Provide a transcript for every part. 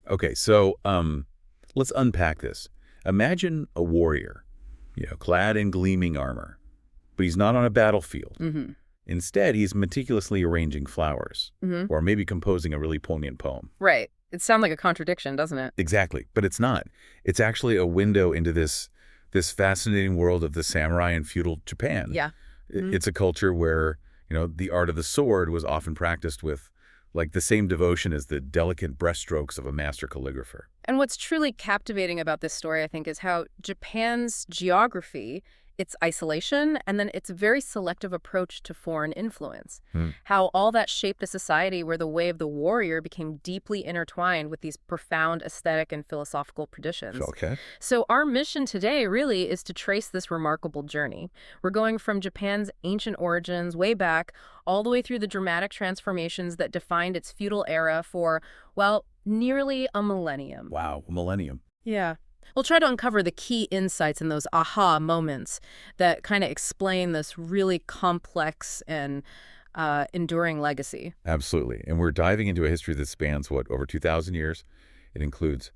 Okay, so let's unpack this. Imagine a warrior, clad in gleaming armor, but he's not on a battlefield. Mm-hmm. Instead, he's meticulously arranging flowers, Mm-hmm. or maybe composing a really poignant poem. Right. It sounds like a contradiction, doesn't it? Exactly, but it's not. It's actually a window into this fascinating world of the samurai and feudal Japan. Yeah. Mm-hmm. It's a culture where, the art of the sword was often practiced with, like, the same devotion as the delicate brushstrokes of a master calligrapher. And what's truly captivating about this story, I think, is how Japan's geography, its isolation, and then its very selective approach to foreign influence. How all that shaped a society where the way of the warrior became deeply intertwined with these profound aesthetic and philosophical traditions. Okay. So our mission today really is to trace this remarkable journey. We're going from Japan's ancient origins way back all the way through the dramatic transformations that defined its feudal era for, well, nearly a millennium. Wow, a millennium. Yeah. We'll try to uncover the key insights in those aha moments that kind of explain this really complex and enduring legacy. Absolutely. And we're diving into a history that spans, over 2,000 years. It includes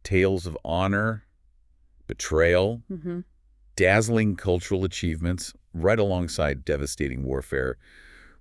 tales of honor, betrayal, dazzling cultural achievements, right alongside devastating warfare,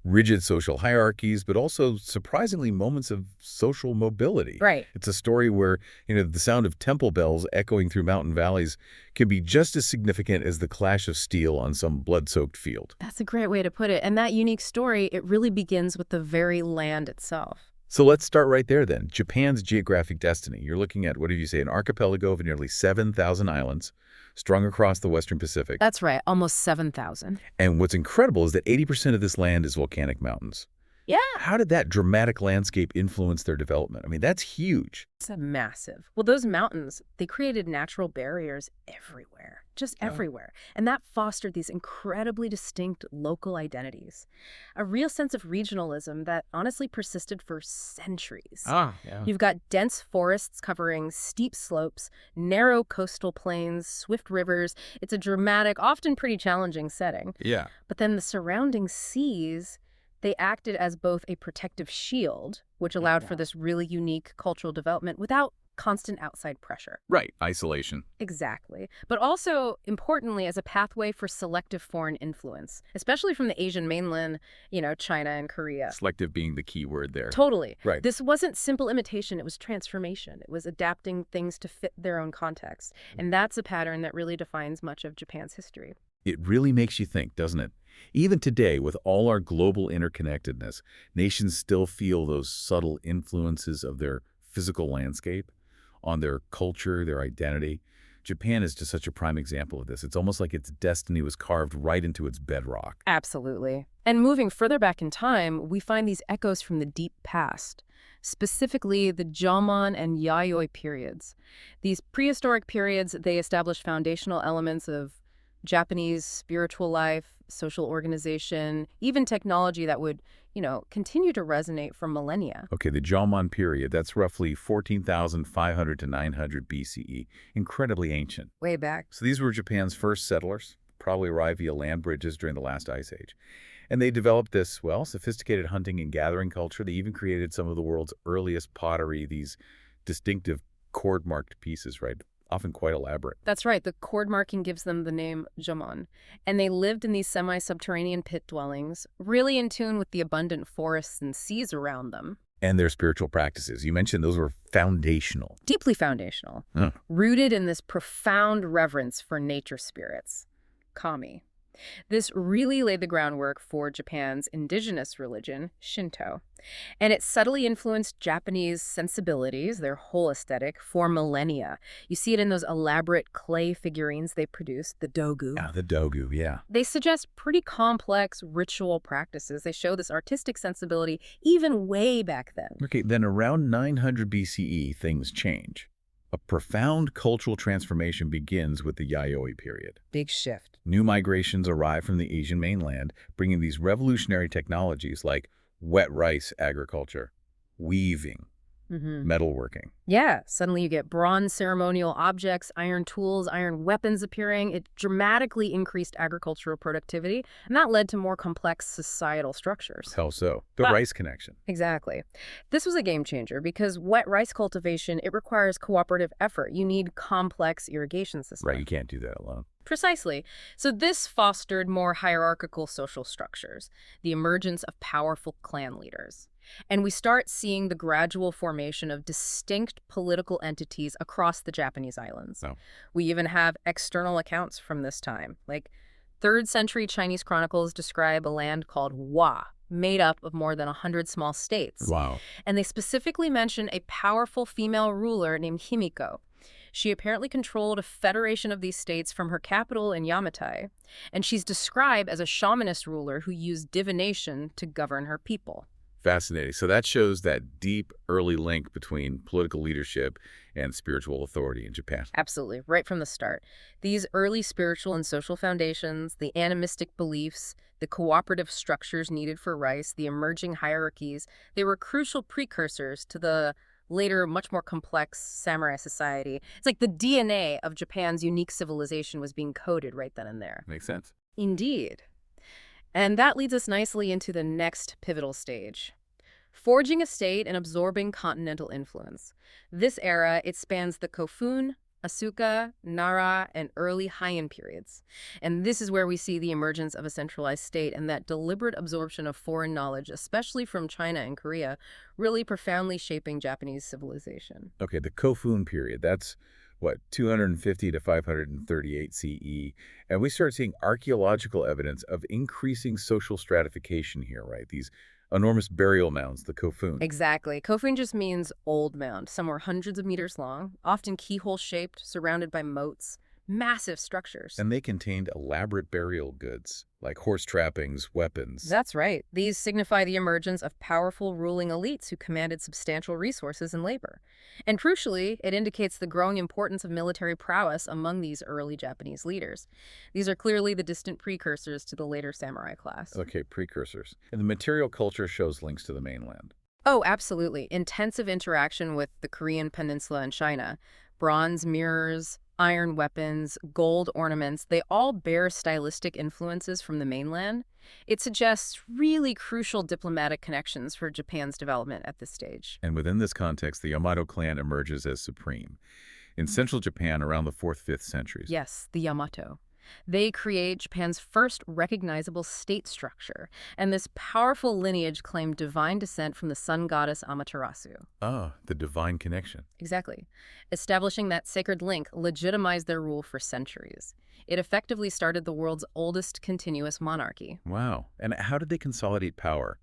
rigid social hierarchies, but also surprisingly moments of social mobility. Right. It's a story where, the sound of temple bells echoing through mountain valleys can be just as significant as the clash of steel on some blood-soaked field. That's a great way to put it. And that unique story, it really begins with the very land itself. So let's start right there then. Japan's geographic destiny. You're looking at, an archipelago of nearly 7,000 islands strung across the Western Pacific. That's right, almost 7,000. And what's incredible is that 80% of this land is volcanic mountains. Yeah. How did that dramatic landscape influence their development? I mean, that's huge. It's massive. Well, those mountains, they created natural barriers everywhere, just everywhere. And that fostered these incredibly distinct local identities. A real sense of regionalism that honestly persisted for centuries. Yeah. You've got dense forests covering steep slopes, narrow coastal plains, swift rivers. It's a dramatic, often pretty challenging setting. Yeah. But then the surrounding seas, they acted as both a protective shield, which allowed for this really unique cultural development without constant outside pressure. Right. Isolation. Exactly. But also, importantly, as a pathway for selective foreign influence, especially from the Asian mainland, China and Korea. Selective being the key word there. Totally. Right. This wasn't simple imitation, it was transformation. It was adapting things to fit their own context. And that's a pattern that really defines much of Japan's history. It really makes you think, doesn't it? Even today, with all our global interconnectedness, nations still feel those subtle influences of their physical landscape on their culture, their identity. Japan is just such a prime example of this. It's almost like its destiny was carved right into its bedrock. Absolutely. And moving further back in time, we find these echoes from the deep past, specifically the Jomon and Yayoi periods. These prehistoric periods, they established foundational elements of Japanese spiritual life, social organization, even technology that would, continue to resonate for millennia. Okay, the Jomon period, that's roughly 14,500 to 900 BCE. Incredibly ancient. Way back. So these were Japan's first settlers, probably arrived via land bridges during the last ice age. And they developed this, sophisticated hunting and gathering culture. They even created some of the world's earliest pottery, these distinctive cord-marked pieces, right? Often quite elaborate. That's right. The cord marking gives them the name Jomon. And they lived in these semi-subterranean pit dwellings, really in tune with the abundant forests and seas around them. And their spiritual practices. You mentioned those were foundational. Deeply foundational. Rooted in this profound reverence for nature spirits. Kami. This really laid the groundwork for Japan's indigenous religion, Shinto. And it subtly influenced Japanese sensibilities, their whole aesthetic, for millennia. You see it in those elaborate clay figurines they produced, the dogu. Yeah, the dogu, yeah. They suggest pretty complex ritual practices. They show this artistic sensibility even way back then. Okay, then around 900 BCE, things change. A profound cultural transformation begins with the Yayoi period. Big shift. New migrations arrive from the Asian mainland, bringing these revolutionary technologies like wet rice agriculture, weaving, metalworking. Yeah, suddenly you get bronze ceremonial objects, iron tools, iron weapons appearing. It dramatically increased agricultural productivity, and that led to more complex societal structures. How so? The But rice connection. exactly. This was a game changer because wet rice cultivation, it requires cooperative effort. You need complex irrigation systems. Right, you can't do that alone. Precisely. So this fostered more hierarchical social structures, the emergence of powerful clan leaders. And we start seeing the gradual formation of distinct political entities across the Japanese islands. Oh. We even have external accounts from this time. Like 3rd century Chinese chronicles describe a land called Wa, made up of more than 100 small states. Wow. And they specifically mention a powerful female ruler named Himiko. She apparently controlled a federation of these states from her capital in Yamato, and she's described as a shamanist ruler who used divination to govern her people. Fascinating. So that shows that deep early link between political leadership and spiritual authority in Japan. Absolutely, right from the start. These early spiritual and social foundations, the animistic beliefs, the cooperative structures needed for rice, the emerging hierarchies, they were crucial precursors to the later, much more complex samurai society. It's like the DNA of Japan's unique civilization was being coded right then and there. Makes sense. Indeed. And that leads us nicely into the next pivotal stage. Forging a state and absorbing continental influence. This era, it spans the Kofun, Asuka, Nara, and early Heian periods. And this is where we see the emergence of a centralized state and that deliberate absorption of foreign knowledge, especially from China and Korea, really profoundly shaping Japanese civilization. Okay, the Kofun period, that's what, 250 to 538 CE. And we start seeing archaeological evidence of increasing social stratification here, right? These enormous burial mounds, the Kofun. Exactly. Kofun just means old mound. Some were hundreds of meters long, often keyhole-shaped, surrounded by moats. Massive structures. And they contained elaborate burial goods, like horse trappings, weapons. That's right. These signify the emergence of powerful ruling elites who commanded substantial resources and labor. And crucially, it indicates the growing importance of military prowess among these early Japanese leaders. These are clearly the distant precursors to the later samurai class. Okay, precursors. And the material culture shows links to the mainland. Oh, absolutely. Intensive interaction with the Korean peninsula and China. Bronze mirrors, iron weapons, gold ornaments, they all bear stylistic influences from the mainland. It suggests really crucial diplomatic connections for Japan's development at this stage. And within this context, the Yamato clan emerges as supreme. In central Japan around the 4th, 5th centuries. Yes, the Yamato. They create Japan's first recognizable state structure, and this powerful lineage claimed divine descent from the sun goddess Amaterasu. Ah, the divine connection. Exactly. Establishing that sacred link legitimized their rule for centuries. It effectively started the world's oldest continuous monarchy. Wow. And how did they consolidate power?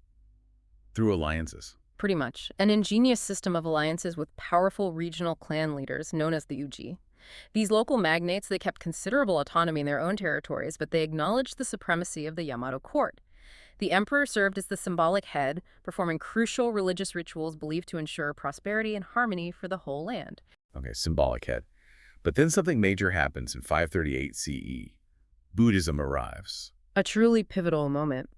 Through alliances. Pretty much. An ingenious system of alliances with powerful regional clan leaders known as the Uji. These local magnates, they kept considerable autonomy in their own territories, but they acknowledged the supremacy of the Yamato court. The emperor served as the symbolic head, performing crucial religious rituals believed to ensure prosperity and harmony for the whole land. Okay, symbolic head. But then something major happens in 538 CE. Buddhism arrives. A truly pivotal moment.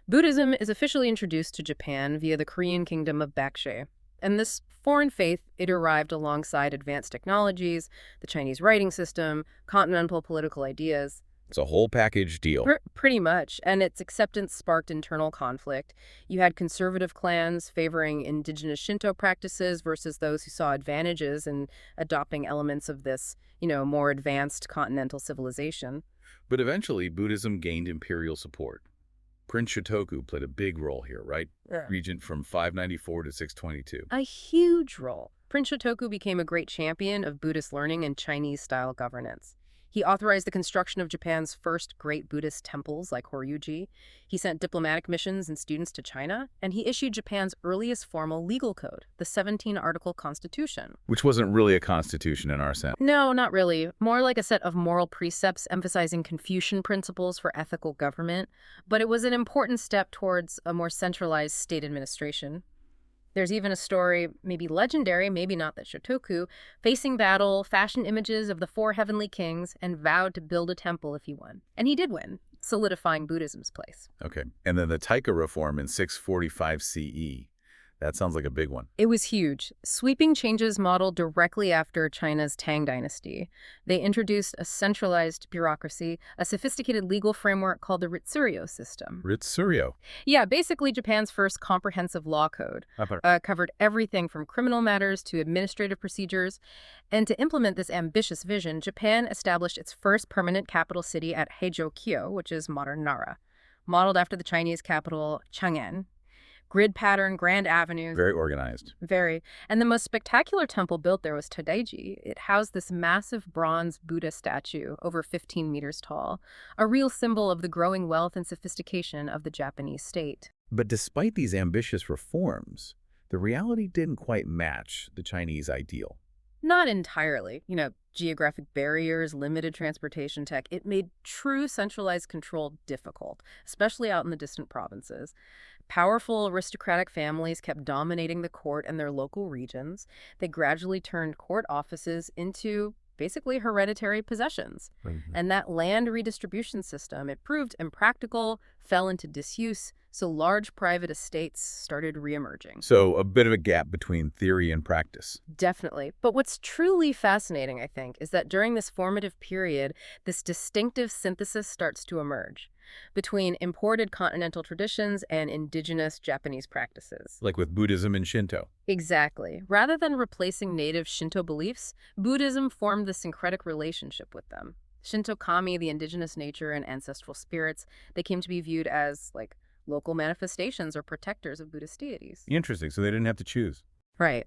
Buddhism is officially introduced to Japan via the Korean kingdom of Baekje. And this foreign faith, it arrived alongside advanced technologies, the Chinese writing system, continental political ideas. It's a whole package deal. Pretty much, and its acceptance sparked internal conflict. You had conservative clans favoring indigenous Shinto practices versus those who saw advantages in adopting elements of this, more advanced continental civilization. But eventually, Buddhism gained imperial support. Prince Shotoku played a big role here, right? Yeah. Regent from 594 to 622. A huge role. Prince Shotoku became a great champion of Buddhist learning and Chinese-style governance. He authorized the construction of Japan's first great Buddhist temples like Horyuji. He sent diplomatic missions and students to China, and he issued Japan's earliest formal legal code, the 17-article Constitution. Which wasn't really a constitution in our sense. No, not really. More like a set of moral precepts emphasizing Confucian principles for ethical government, but it was an important step towards a more centralized state administration. There's even a story, maybe legendary, maybe not, that Shotoku, facing battle, fashioned images of the 4 heavenly kings, and vowed to build a temple if he won. And he did win, solidifying Buddhism's place. Okay. And then the Taika reform in 645 CE. That sounds like a big one. It was huge. Sweeping changes modeled directly after China's Tang dynasty. They introduced a centralized bureaucracy, a sophisticated legal framework called the Ritsuryo system. Ritsuryo. Yeah, basically Japan's first comprehensive law code. Covered everything from criminal matters to administrative procedures. And to implement this ambitious vision, Japan established its first permanent capital city at Heijō-kyo, which is modern Nara, modeled after the Chinese capital Chang'an. Grid pattern, grand avenues. Very organized. Very. And the most spectacular temple built there was Todaiji. It housed this massive bronze Buddha statue, over 15 meters tall, a real symbol of the growing wealth and sophistication of the Japanese state. But despite these ambitious reforms, the reality didn't quite match the Chinese ideal. Not entirely. Geographic barriers, limited transportation tech, it made true centralized control difficult, especially out in the distant provinces. Powerful aristocratic families kept dominating the court and their local regions. They gradually turned court offices into basically hereditary possessions. And that land redistribution system, it proved impractical, fell into disuse, so large private estates started reemerging. So a bit of a gap between theory and practice. Definitely. But what's truly fascinating, I think, is that during this formative period, this distinctive synthesis starts to emerge between imported continental traditions and indigenous Japanese practices. Like with Buddhism and Shinto. Exactly. Rather than replacing native Shinto beliefs, Buddhism formed this syncretic relationship with them. Shinto kami, the indigenous nature and ancestral spirits, they came to be viewed as, local manifestations or protectors of Buddhist deities. Interesting. So they didn't have to choose. Right.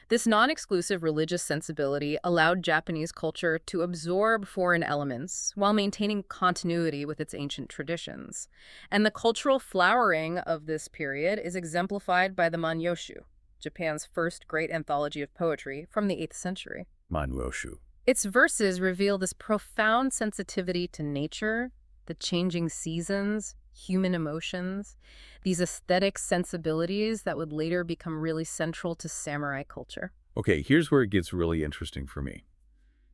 This non-exclusive religious sensibility allowed Japanese culture to absorb foreign elements while maintaining continuity with its ancient traditions. And the cultural flowering of this period is exemplified by the Manyoshu, Japan's first great anthology of poetry from the 8th century. Manyoshu. Its verses reveal this profound sensitivity to nature, the changing seasons, human emotions, these aesthetic sensibilities that would later become really central to samurai culture. Okay, here's where it gets really interesting for me.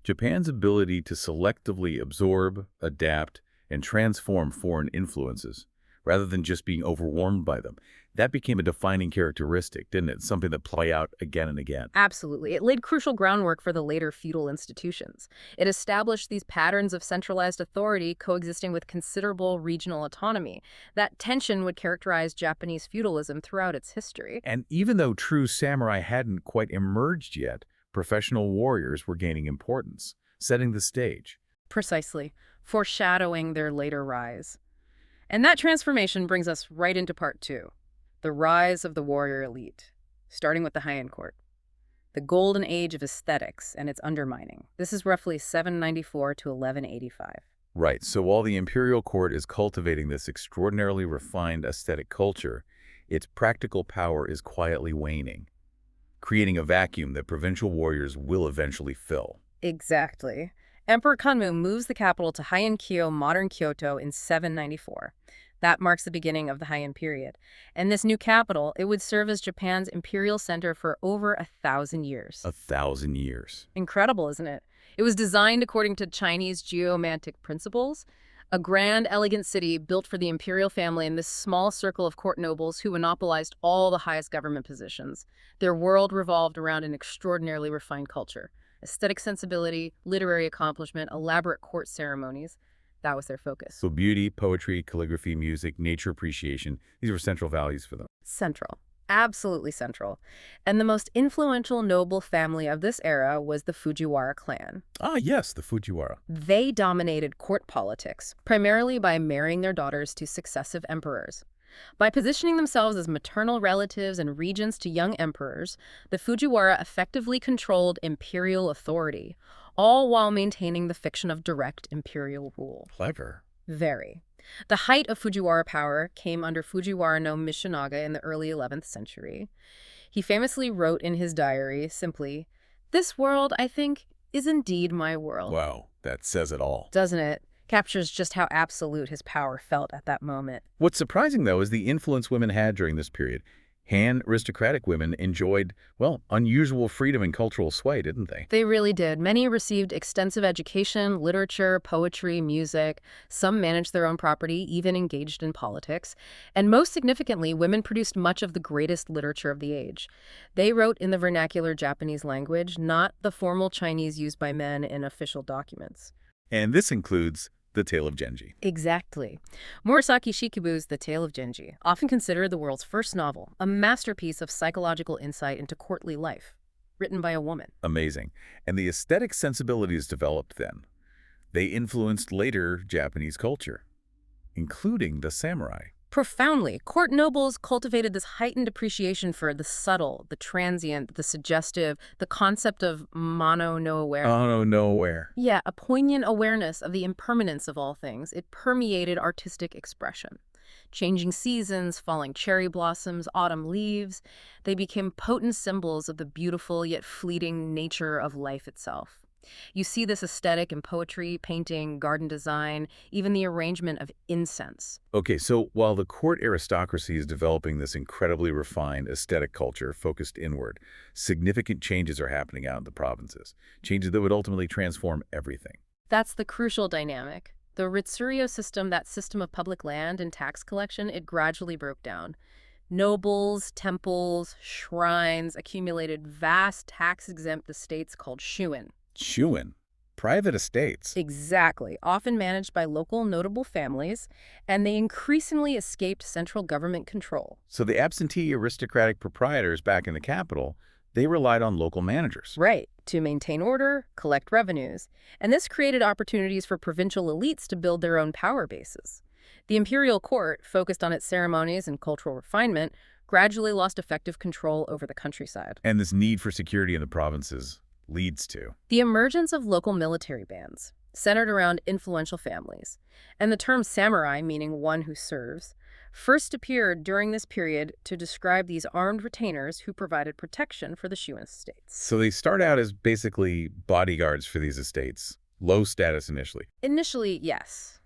Japan's ability to selectively absorb, adapt, and transform foreign influences, rather than just being overwhelmed by them, that became a defining characteristic, didn't it? Something that play out again and again. Absolutely. It laid crucial groundwork for the later feudal institutions. It established these patterns of centralized authority coexisting with considerable regional autonomy. That tension would characterize Japanese feudalism throughout its history. And even though true samurai hadn't quite emerged yet, professional warriors were gaining importance, setting the stage. Precisely, foreshadowing their later rise. And that transformation brings us right into part 2. The rise of the warrior elite, starting with the Heian court. The golden age of aesthetics and its undermining. This is roughly 794 to 1185. Right, so while the imperial court is cultivating this extraordinarily refined aesthetic culture, its practical power is quietly waning, creating a vacuum that provincial warriors will eventually fill. Exactly. Emperor Kanmu moves the capital to Heian-kyo, modern Kyoto, in 794. That marks the beginning of the Heian period. And this new capital, it would serve as Japan's imperial center for over 1,000 years. 1,000 years. Incredible, isn't it? It was designed according to Chinese geomantic principles, a grand, elegant city built for the imperial family and this small circle of court nobles who monopolized all the highest government positions. Their world revolved around an extraordinarily refined culture. Aesthetic sensibility, literary accomplishment, elaborate court ceremonies. That was their focus. So beauty, poetry, calligraphy, music, nature appreciation, these were central values for them. Central. Absolutely central. And the most influential noble family of this era was the Fujiwara clan. Ah, yes, the Fujiwara. They dominated court politics, primarily by marrying their daughters to successive emperors. By positioning themselves as maternal relatives and regents to young emperors, the Fujiwara effectively controlled imperial authority, all while maintaining the fiction of direct imperial rule. Clever. Very. The height of Fujiwara power came under Fujiwara no Michinaga in the early 11th century. He famously wrote in his diary simply, "This world, I think, is indeed my world." Wow, that says it all. Doesn't it? Captures just how absolute his power felt at that moment. What's surprising, though, is the influence women had during this period. Han aristocratic women enjoyed, well, unusual freedom and cultural sway, didn't they? They really did. Many received extensive education, literature, poetry, music. Some managed their own property, even engaged in politics. And most significantly, women produced much of the greatest literature of the age. They wrote in the vernacular Japanese language, not the formal Chinese used by men in official documents. And this includes The Tale of Genji. Exactly. Murasaki Shikibu's The Tale of Genji, often considered the world's first novel, a masterpiece of psychological insight into courtly life, written by a woman. Amazing. And the aesthetic sensibilities developed then. They influenced later Japanese culture, including the samurai. Profoundly, court nobles cultivated this heightened appreciation for the subtle, the transient, the suggestive, the concept of mono no awareness. Oh, nowhere. Yeah, a poignant awareness of the impermanence of all things. It permeated artistic expression. Changing seasons, falling cherry blossoms, autumn leaves, they became potent symbols of the beautiful yet fleeting nature of life itself. You see this aesthetic in poetry, painting, garden design, even the arrangement of incense. Okay, so while the court aristocracy is developing this incredibly refined aesthetic culture focused inward, significant changes are happening out in the provinces, changes that would ultimately transform everything. That's the crucial dynamic. The Ritsuryo system, that system of public land and tax collection, it gradually broke down. Nobles, temples, shrines accumulated vast tax-exempt estates called shuin. Shuin, private estates. Exactly, often managed by local notable families, and they increasingly escaped central government control. So the absentee aristocratic proprietors back in the capital, they relied on local managers. Right, to maintain order, collect revenues. And this created opportunities for provincial elites to build their own power bases. The imperial court, focused on its ceremonies and cultural refinement, gradually lost effective control over the countryside. And this need for security in the provinces leads to the emergence of local military bands, centered around influential families. And the term samurai, meaning one who serves, first appeared during this period to describe these armed retainers who provided protection for the Shuin estates. So they start out as basically bodyguards for these estates, low status initially. Initially, yes.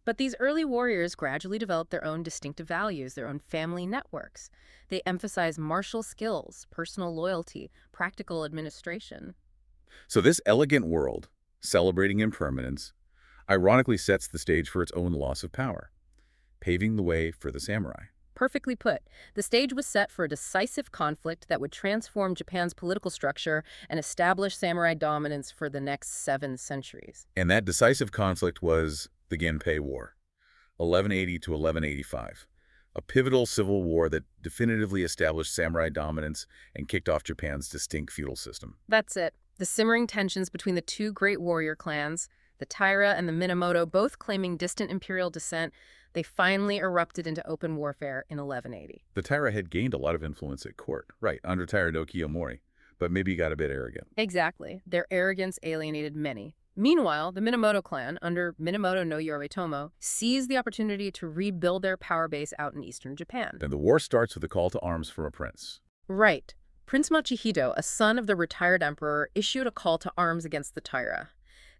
But these early warriors gradually developed their own distinctive values, their own family networks. They emphasize martial skills, personal loyalty, practical administration. So this elegant world, celebrating impermanence, ironically sets the stage for its own loss of power, paving the way for the samurai. Perfectly put. The stage was set for a decisive conflict that would transform Japan's political structure and establish samurai dominance for the next 7 centuries. And that decisive conflict was the Genpei War, 1180 to 1185, a pivotal civil war that definitively established samurai dominance and kicked off Japan's distinct feudal system. That's it. The simmering tensions between the two great warrior clans, the Taira and the Minamoto, both claiming distant imperial descent, they finally erupted into open warfare in 1180. The Taira had gained a lot of influence at court, right, under Taira no Kiyomori, but maybe got a bit arrogant. Exactly. Their arrogance alienated many. Meanwhile, the Minamoto clan, under Minamoto no Yoritomo, seized the opportunity to rebuild their power base out in eastern Japan. Then the war starts with a call to arms from a prince. Right. Prince Machihito, a son of the retired emperor, issued a call to arms against the Taira.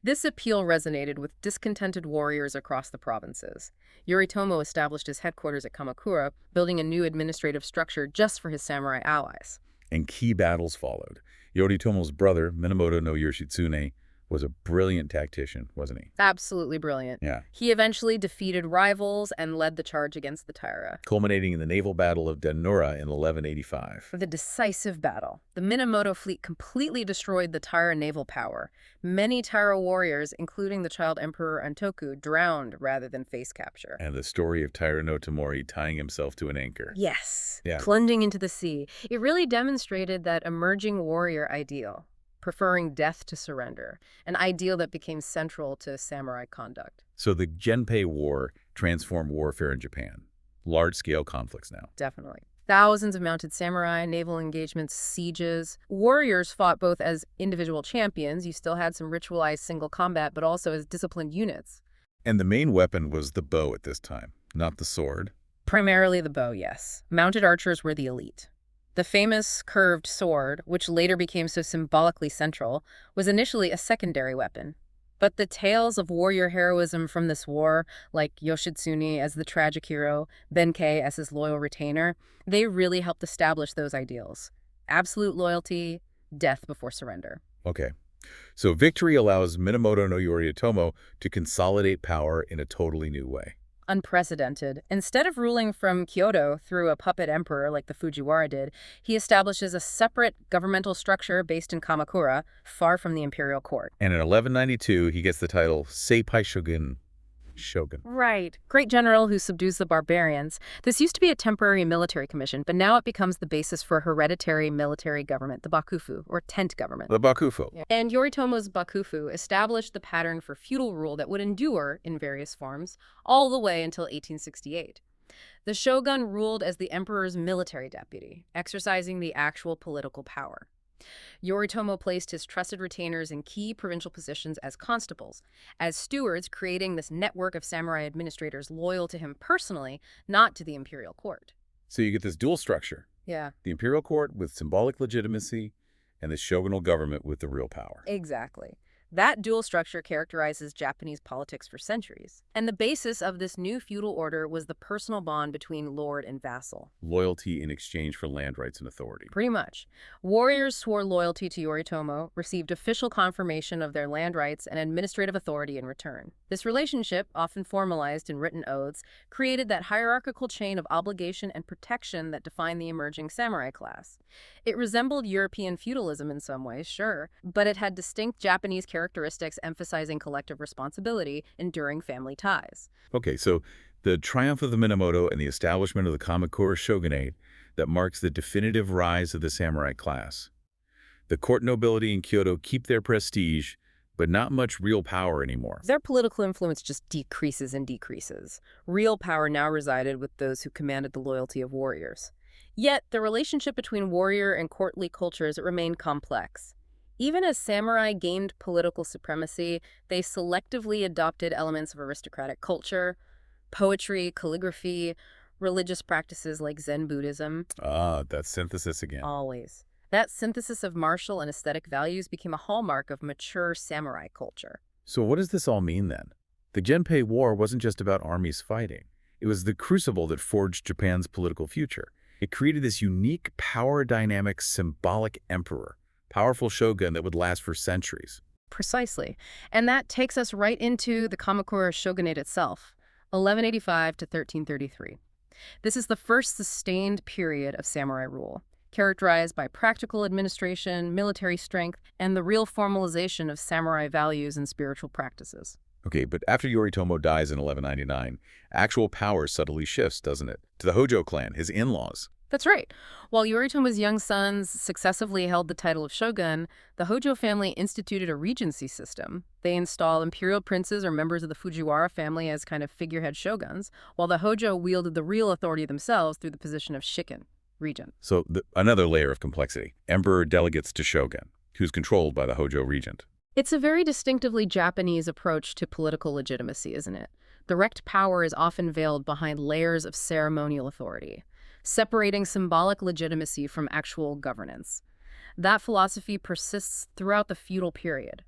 This appeal resonated with discontented warriors across the provinces. Yoritomo established his headquarters at Kamakura, building a new administrative structure just for his samurai allies. And key battles followed. Yoritomo's brother, Minamoto no Yoshitsune, was a brilliant tactician, wasn't he? Absolutely brilliant. Yeah. He eventually defeated rivals and led the charge against the Taira. Culminating in the naval battle of Denora in 1185. The decisive battle. The Minamoto fleet completely destroyed the Taira naval power. Many Taira warriors, including the child Emperor Antoku, drowned rather than face capture. And the story of Taira no Tamori tying himself to an anchor. Yes. Yeah. Plunging into the sea. It really demonstrated that emerging warrior ideal, preferring death to surrender, an ideal that became central to samurai conduct. So the Genpei War transformed warfare in Japan. Large-scale conflicts now. Definitely. Thousands of mounted samurai, naval engagements, sieges. Warriors fought both as individual champions, you still had some ritualized single combat, but also as disciplined units. And the main weapon was the bow at this time, not the sword. Primarily the bow, yes. Mounted archers were the elite. The famous curved sword, which later became so symbolically central, was initially a secondary weapon. But the tales of warrior heroism from this war, like Yoshitsune as the tragic hero, Benkei as his loyal retainer, they really helped establish those ideals. Absolute loyalty, death before surrender. Okay. So victory allows Minamoto no Yoritomo to consolidate power in a totally new way. Unprecedented. Instead of ruling from Kyoto through a puppet emperor like the Fujiwara did, he establishes a separate governmental structure based in Kamakura, far from the imperial court. And in 1192, he gets the title Seipai Shogun. Shogun. Right. Great general who subdues the barbarians. This used to be a temporary military commission, but now it becomes the basis for a hereditary military government, the Bakufu, or tent government. The Bakufu. Yeah. And Yoritomo's Bakufu established the pattern for feudal rule that would endure, in various forms, all the way until 1868. The shogun ruled as the emperor's military deputy, exercising the actual political power. Yoritomo placed his trusted retainers in key provincial positions as constables, as stewards, creating this network of samurai administrators loyal to him personally, not to the imperial court. So you get this dual structure. Yeah. The imperial court with symbolic legitimacy and the shogunal government with the real power. Exactly. That dual structure characterizes Japanese politics for centuries. And the basis of this new feudal order was the personal bond between lord and vassal. Loyalty in exchange for land rights and authority. Pretty much. Warriors swore loyalty to Yoritomo, received official confirmation of their land rights and administrative authority in return. This relationship, often formalized in written oaths, created that hierarchical chain of obligation and protection that defined the emerging samurai class. It resembled European feudalism in some ways, sure, but it had distinct Japanese characteristics emphasizing collective responsibility, enduring family ties. Okay, so the triumph of the Minamoto and the establishment of the Kamakura Shogunate that marks the definitive rise of the samurai class. The court nobility in Kyoto keep their prestige, but not much real power anymore. Their political influence just decreases and decreases. Real power now resided with those who commanded the loyalty of warriors. Yet, the relationship between warrior and courtly cultures remained complex. Even as samurai gained political supremacy, they selectively adopted elements of aristocratic culture, poetry, calligraphy, religious practices like Zen Buddhism. That synthesis again. Always. That synthesis of martial and aesthetic values became a hallmark of mature samurai culture. So what does this all mean then? The Genpei War wasn't just about armies fighting. It was the crucible that forged Japan's political future. It created this unique, power dynamic, symbolic emperor, powerful shogun that would last for centuries. Precisely. And that takes us right into the Kamakura Shogunate itself, 1185 to 1333. This is the first sustained period of samurai rule, characterized by practical administration, military strength, and the real formalization of samurai values and spiritual practices. Okay, but after Yoritomo dies in 1199, actual power subtly shifts, doesn't it? To the Hojo clan, his in-laws. That's right. While Yoritomo's young sons successively held the title of shogun, the Hojo family instituted a regency system. They installed imperial princes or members of the Fujiwara family as kind of figurehead shoguns, while the Hojo wielded the real authority themselves through the position of shikin, regent. So another layer of complexity. Emperor delegates to shogun, who's controlled by the Hojo regent. It's a very distinctively Japanese approach to political legitimacy, isn't it? Direct power is often veiled behind layers of ceremonial authority, separating symbolic legitimacy from actual governance. That philosophy persists throughout the feudal period.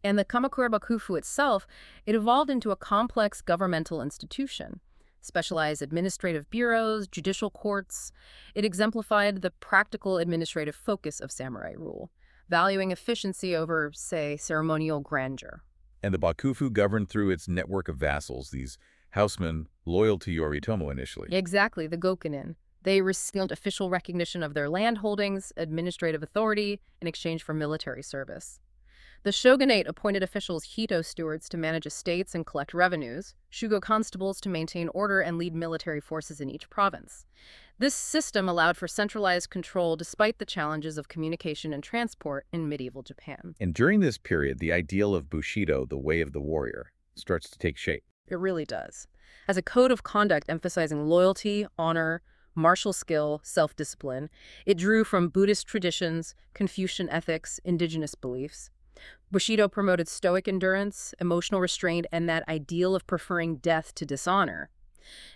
And the Kamakura Bakufu itself, it evolved into a complex governmental institution. Specialized administrative bureaus, judicial courts. It exemplified the practical administrative focus of samurai rule, valuing efficiency over, say, ceremonial grandeur. And the Bakufu governed through its network of vassals, these housemen loyal to Yoritomo initially. Exactly, the Gokunin. They received official recognition of their land holdings, administrative authority, in exchange for military service. The shogunate appointed officials Hito stewards to manage estates and collect revenues, Shugo constables to maintain order and lead military forces in each province. This system allowed for centralized control despite the challenges of communication and transport in medieval Japan. And during this period, the ideal of Bushido, the way of the warrior, starts to take shape. It really does. As a code of conduct emphasizing loyalty, honor, martial skill, self-discipline, it drew from Buddhist traditions, Confucian ethics, indigenous beliefs. Bushido promoted stoic endurance, emotional restraint, and that ideal of preferring death to dishonor.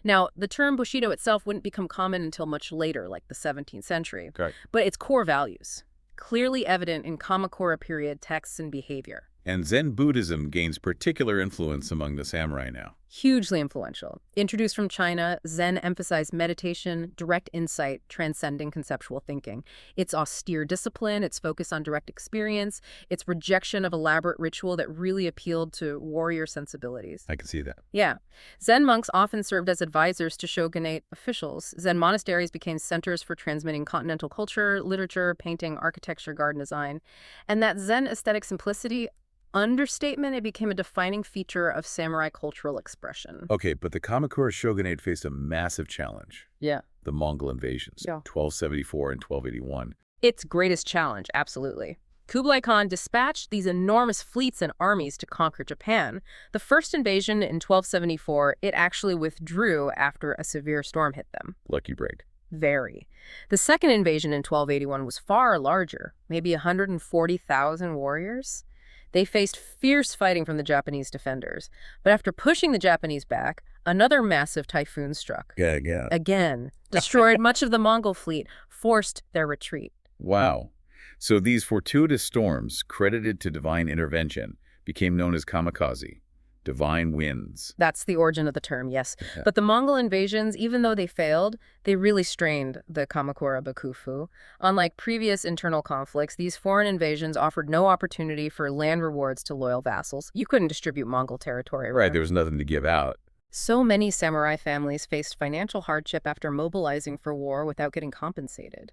Now, the term Bushido itself wouldn't become common until much later, like the 17th century. Okay. But its core values, clearly evident in Kamakura period texts and behavior. And Zen Buddhism gains particular influence among the samurai now. Hugely influential. Introduced from China, Zen emphasized meditation, direct insight, transcending conceptual thinking. Its austere discipline, its focus on direct experience, its rejection of elaborate ritual that really appealed to warrior sensibilities. I can see that. Yeah. Zen monks often served as advisors to shogunate officials. Zen monasteries became centers for transmitting continental culture, literature, painting, architecture, garden design. And that Zen aesthetic simplicity, understatement, it became a defining feature of samurai cultural expression. Okay, but the Kamakura Shogunate faced a massive challenge. Yeah. The Mongol invasions, Yeah. 1274 and 1281. Its greatest challenge, absolutely. Kublai Khan dispatched these enormous fleets and armies to conquer Japan. The first invasion in 1274, it actually withdrew after a severe storm hit them. Lucky break. Very. The second invasion in 1281 was far larger, maybe 140,000 warriors. They faced fierce fighting from the Japanese defenders. But after pushing the Japanese back, another massive typhoon struck. Yeah. Again, destroyed much of the Mongol fleet, forced their retreat. Wow. So these fortuitous storms, credited to divine intervention, became known as kamikaze, divine winds. That's the origin of the term, yes. Yeah. But the Mongol invasions, even though they failed, they really strained the Kamakura Bakufu. Unlike previous internal conflicts, these foreign invasions offered no opportunity for land rewards to loyal vassals. You couldn't distribute Mongol territory. Right, there was nothing to give out. So many samurai families faced financial hardship after mobilizing for war without getting compensated.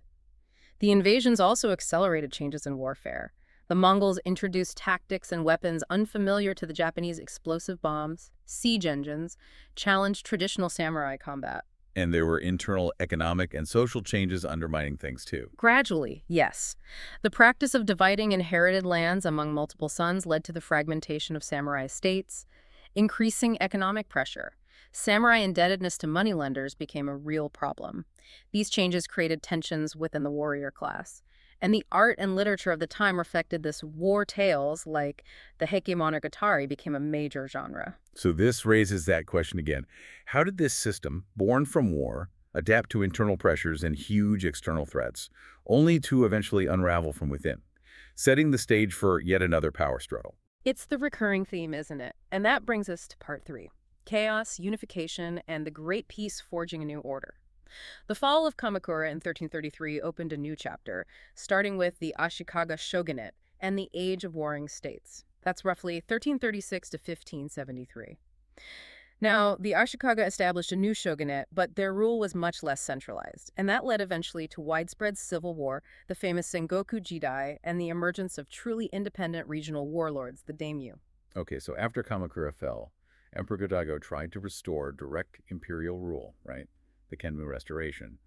The invasions also accelerated changes in warfare. The Mongols introduced tactics and weapons unfamiliar to the Japanese: explosive bombs, siege engines, challenged traditional samurai combat. And there were internal economic and social changes undermining things too. Gradually, yes. The practice of dividing inherited lands among multiple sons led to the fragmentation of samurai estates, increasing economic pressure. Samurai indebtedness to moneylenders became a real problem. These changes created tensions within the warrior class. And the art and literature of the time reflected this. War tales, like the Heike Monogatari, became a major genre. So this raises that question again. How did this system, born from war, adapt to internal pressures and huge external threats, only to eventually unravel from within, setting the stage for yet another power struggle? It's the recurring theme, isn't it? And that brings us to part 3. Chaos, unification, and the great peace forging a new order. The fall of Kamakura in 1333 opened a new chapter, starting with the Ashikaga Shogunate and the Age of Warring States. That's roughly 1336 to 1573. Now, the Ashikaga established a new shogunate, but their rule was much less centralized, and that led eventually to widespread civil war, the famous Sengoku Jidai, and the emergence of truly independent regional warlords, the daimyo. Okay, so after Kamakura fell, Emperor Go-Daigo tried to restore direct imperial rule, right? The Meiji Restoration,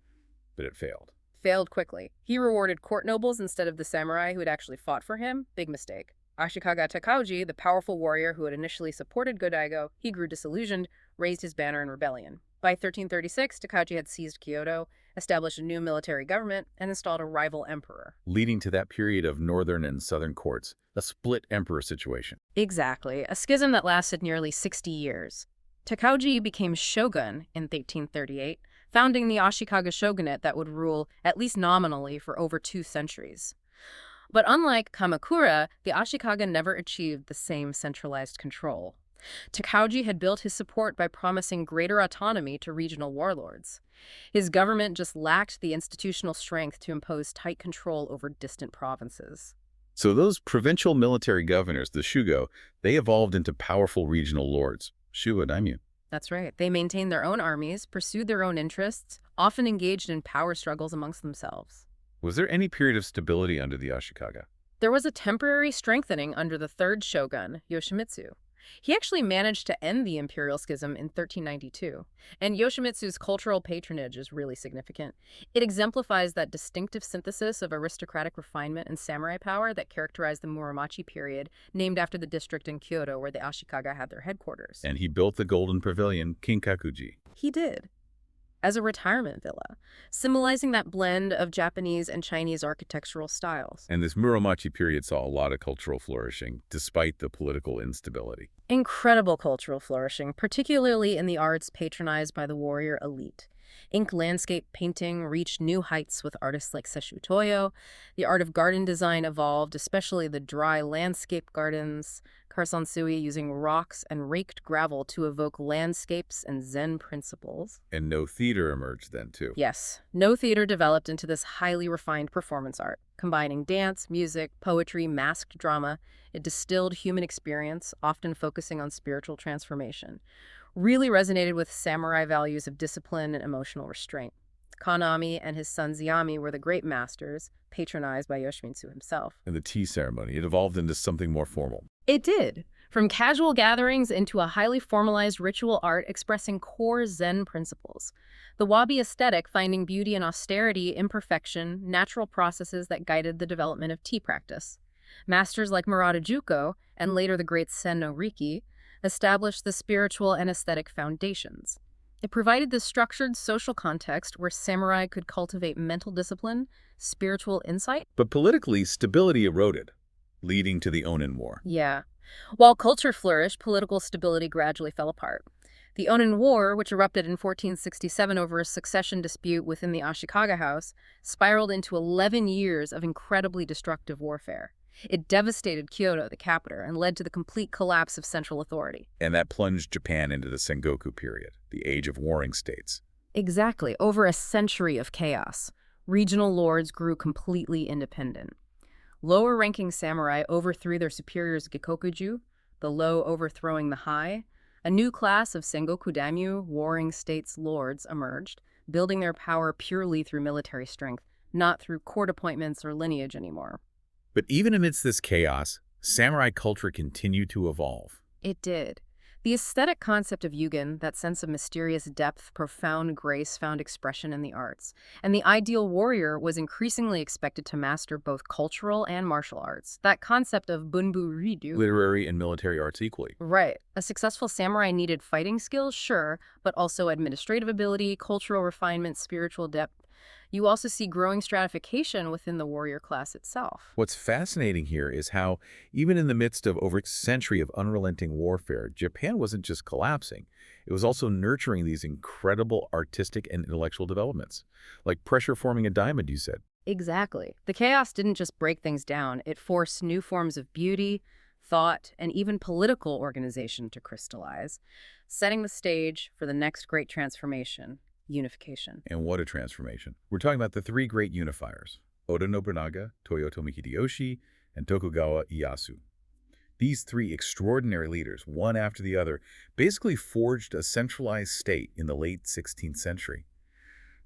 but it failed. Failed quickly. He rewarded court nobles instead of the samurai who had actually fought for him. Big mistake. Ashikaga Takauji, the powerful warrior who had initially supported Go-Daigo, he grew disillusioned, raised his banner in rebellion. By 1336, Takauji had seized Kyoto, established a new military government, and installed a rival emperor. Leading to that period of northern and southern courts, a split emperor situation. Exactly, a schism that lasted nearly 60 years. Takauji became shogun in 1338, founding the Ashikaga Shogunate that would rule, at least nominally, for over 2 centuries. But unlike Kamakura, the Ashikaga never achieved the same centralized control. Takauji had built his support by promising greater autonomy to regional warlords. His government just lacked the institutional strength to impose tight control over distant provinces. So those provincial military governors, the shugo, they evolved into powerful regional lords, shugo daimyo. That's right. They maintained their own armies, pursued their own interests, often engaged in power struggles amongst themselves. Was there any period of stability under the Ashikaga? There was a temporary strengthening under the third shogun, Yoshimitsu. He actually managed to end the imperial schism in 1392, and Yoshimitsu's cultural patronage is really significant. It exemplifies that distinctive synthesis of aristocratic refinement and samurai power that characterized the Muromachi period, named after the district in Kyoto where the Ashikaga had their headquarters. And he built the Golden Pavilion, Kinkakuji. He did, as a retirement villa, symbolizing that blend of Japanese and Chinese architectural styles. And this Muromachi period saw a lot of cultural flourishing, despite the political instability. Incredible cultural flourishing, particularly in the arts patronized by the warrior elite. Ink landscape painting reached new heights with artists like Sesshu Toyo. The art of garden design evolved, especially the dry landscape gardens, Karsansui using rocks and raked gravel to evoke landscapes and Zen principles. And no theater emerged then, too. Yes, no theater developed into this highly refined performance art, combining dance, music, poetry, masked drama. It distilled human experience, often focusing on spiritual transformation. Really resonated with samurai values of discipline and emotional restraint. Kanami and his son Zeami were the great masters, patronized by Yoshimitsu himself. And the tea ceremony, it evolved into something more formal. It did. From casual gatherings into a highly formalized ritual art expressing core Zen principles. The wabi aesthetic finding beauty in austerity, imperfection, natural processes that guided the development of tea practice. Masters like Murata Juko, and later the great Sen no Riki, established the spiritual and aesthetic foundations. It provided this structured social context where samurai could cultivate mental discipline, spiritual insight. But politically, stability eroded, leading to the Onin War. Yeah. While culture flourished, political stability gradually fell apart. The Onin War, which erupted in 1467 over a succession dispute within the Ashikaga house, spiraled into 11 years of incredibly destructive warfare. It devastated Kyoto, the capital, and led to the complete collapse of central authority. And that plunged Japan into the Sengoku period, the age of warring states. Exactly. Over a century of chaos, regional lords grew completely independent. Lower-ranking samurai overthrew their superiors' Gikokuju, the low overthrowing the high. A new class of Sengoku daimyo, warring states' lords, emerged, building their power purely through military strength, not through court appointments or lineage anymore. But even amidst this chaos, samurai culture continued to evolve. It did. The aesthetic concept of yugen, that sense of mysterious depth, profound grace, found expression in the arts. And the ideal warrior was increasingly expected to master both cultural and martial arts. That concept of bunbu ridu. Literary and military arts equally. Right. A successful samurai needed fighting skills, sure, but also administrative ability, cultural refinement, spiritual depth. You also see growing stratification within the warrior class itself. What's fascinating here is how, even in the midst of over a century of unrelenting warfare, Japan wasn't just collapsing. It was also nurturing these incredible artistic and intellectual developments, like pressure forming a diamond, you said. Exactly. The chaos didn't just break things down. It forced new forms of beauty, thought, and even political organization to crystallize, setting the stage for the next great transformation. Unification. And what a transformation. We're talking about the three great unifiers, Oda Nobunaga, Toyotomi Hideyoshi, and Tokugawa Ieyasu. These three extraordinary leaders, one after the other, basically forged a centralized state in the late 16th century.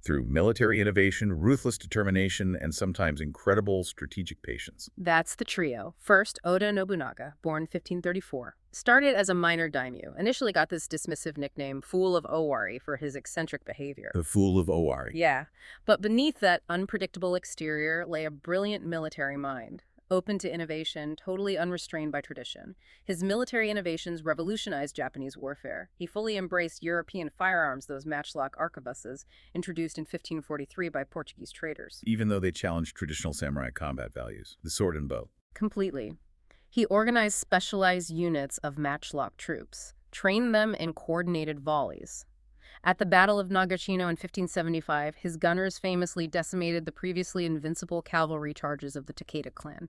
Through military innovation, ruthless determination, and sometimes incredible strategic patience. That's the trio. First, Oda Nobunaga, born 1534. Started as a minor daimyo, initially got this dismissive nickname, Fool of Owari, for his eccentric behavior. The Fool of Owari. Yeah, but beneath that unpredictable exterior lay a brilliant military mind. Open to innovation, totally unrestrained by tradition. His military innovations revolutionized Japanese warfare. He fully embraced European firearms, those matchlock arquebuses, introduced in 1543 by Portuguese traders. Even though they challenged traditional samurai combat values, the sword and bow. Completely. He organized specialized units of matchlock troops, trained them in coordinated volleys. At the Battle of Nagashino in 1575, his gunners famously decimated the previously invincible cavalry charges of the Takeda clan,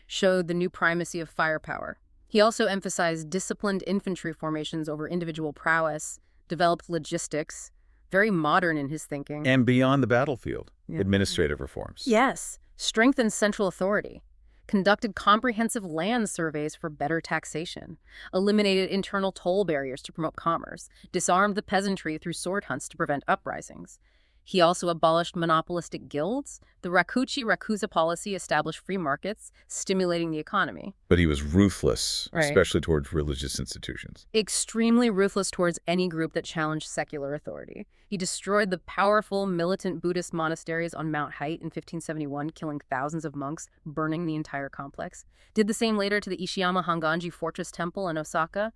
showed the new primacy of firepower. He also emphasized disciplined infantry formations over individual prowess, developed logistics, very modern in his thinking. And beyond the battlefield, administrative reforms. Yes, strengthened central authority, conducted comprehensive land surveys for better taxation, eliminated internal toll barriers to promote commerce, disarmed the peasantry through sword hunts to prevent uprisings. He also abolished monopolistic guilds. The Rakuchi-Rakuza policy established free markets, stimulating the economy. But he was ruthless, Right. especially towards religious institutions. Extremely ruthless towards any group that challenged secular authority. He destroyed the powerful militant Buddhist monasteries on Mount Height in 1571, killing thousands of monks, burning the entire complex. Did the same later to the Ishiyama Honganji Fortress Temple in Osaka.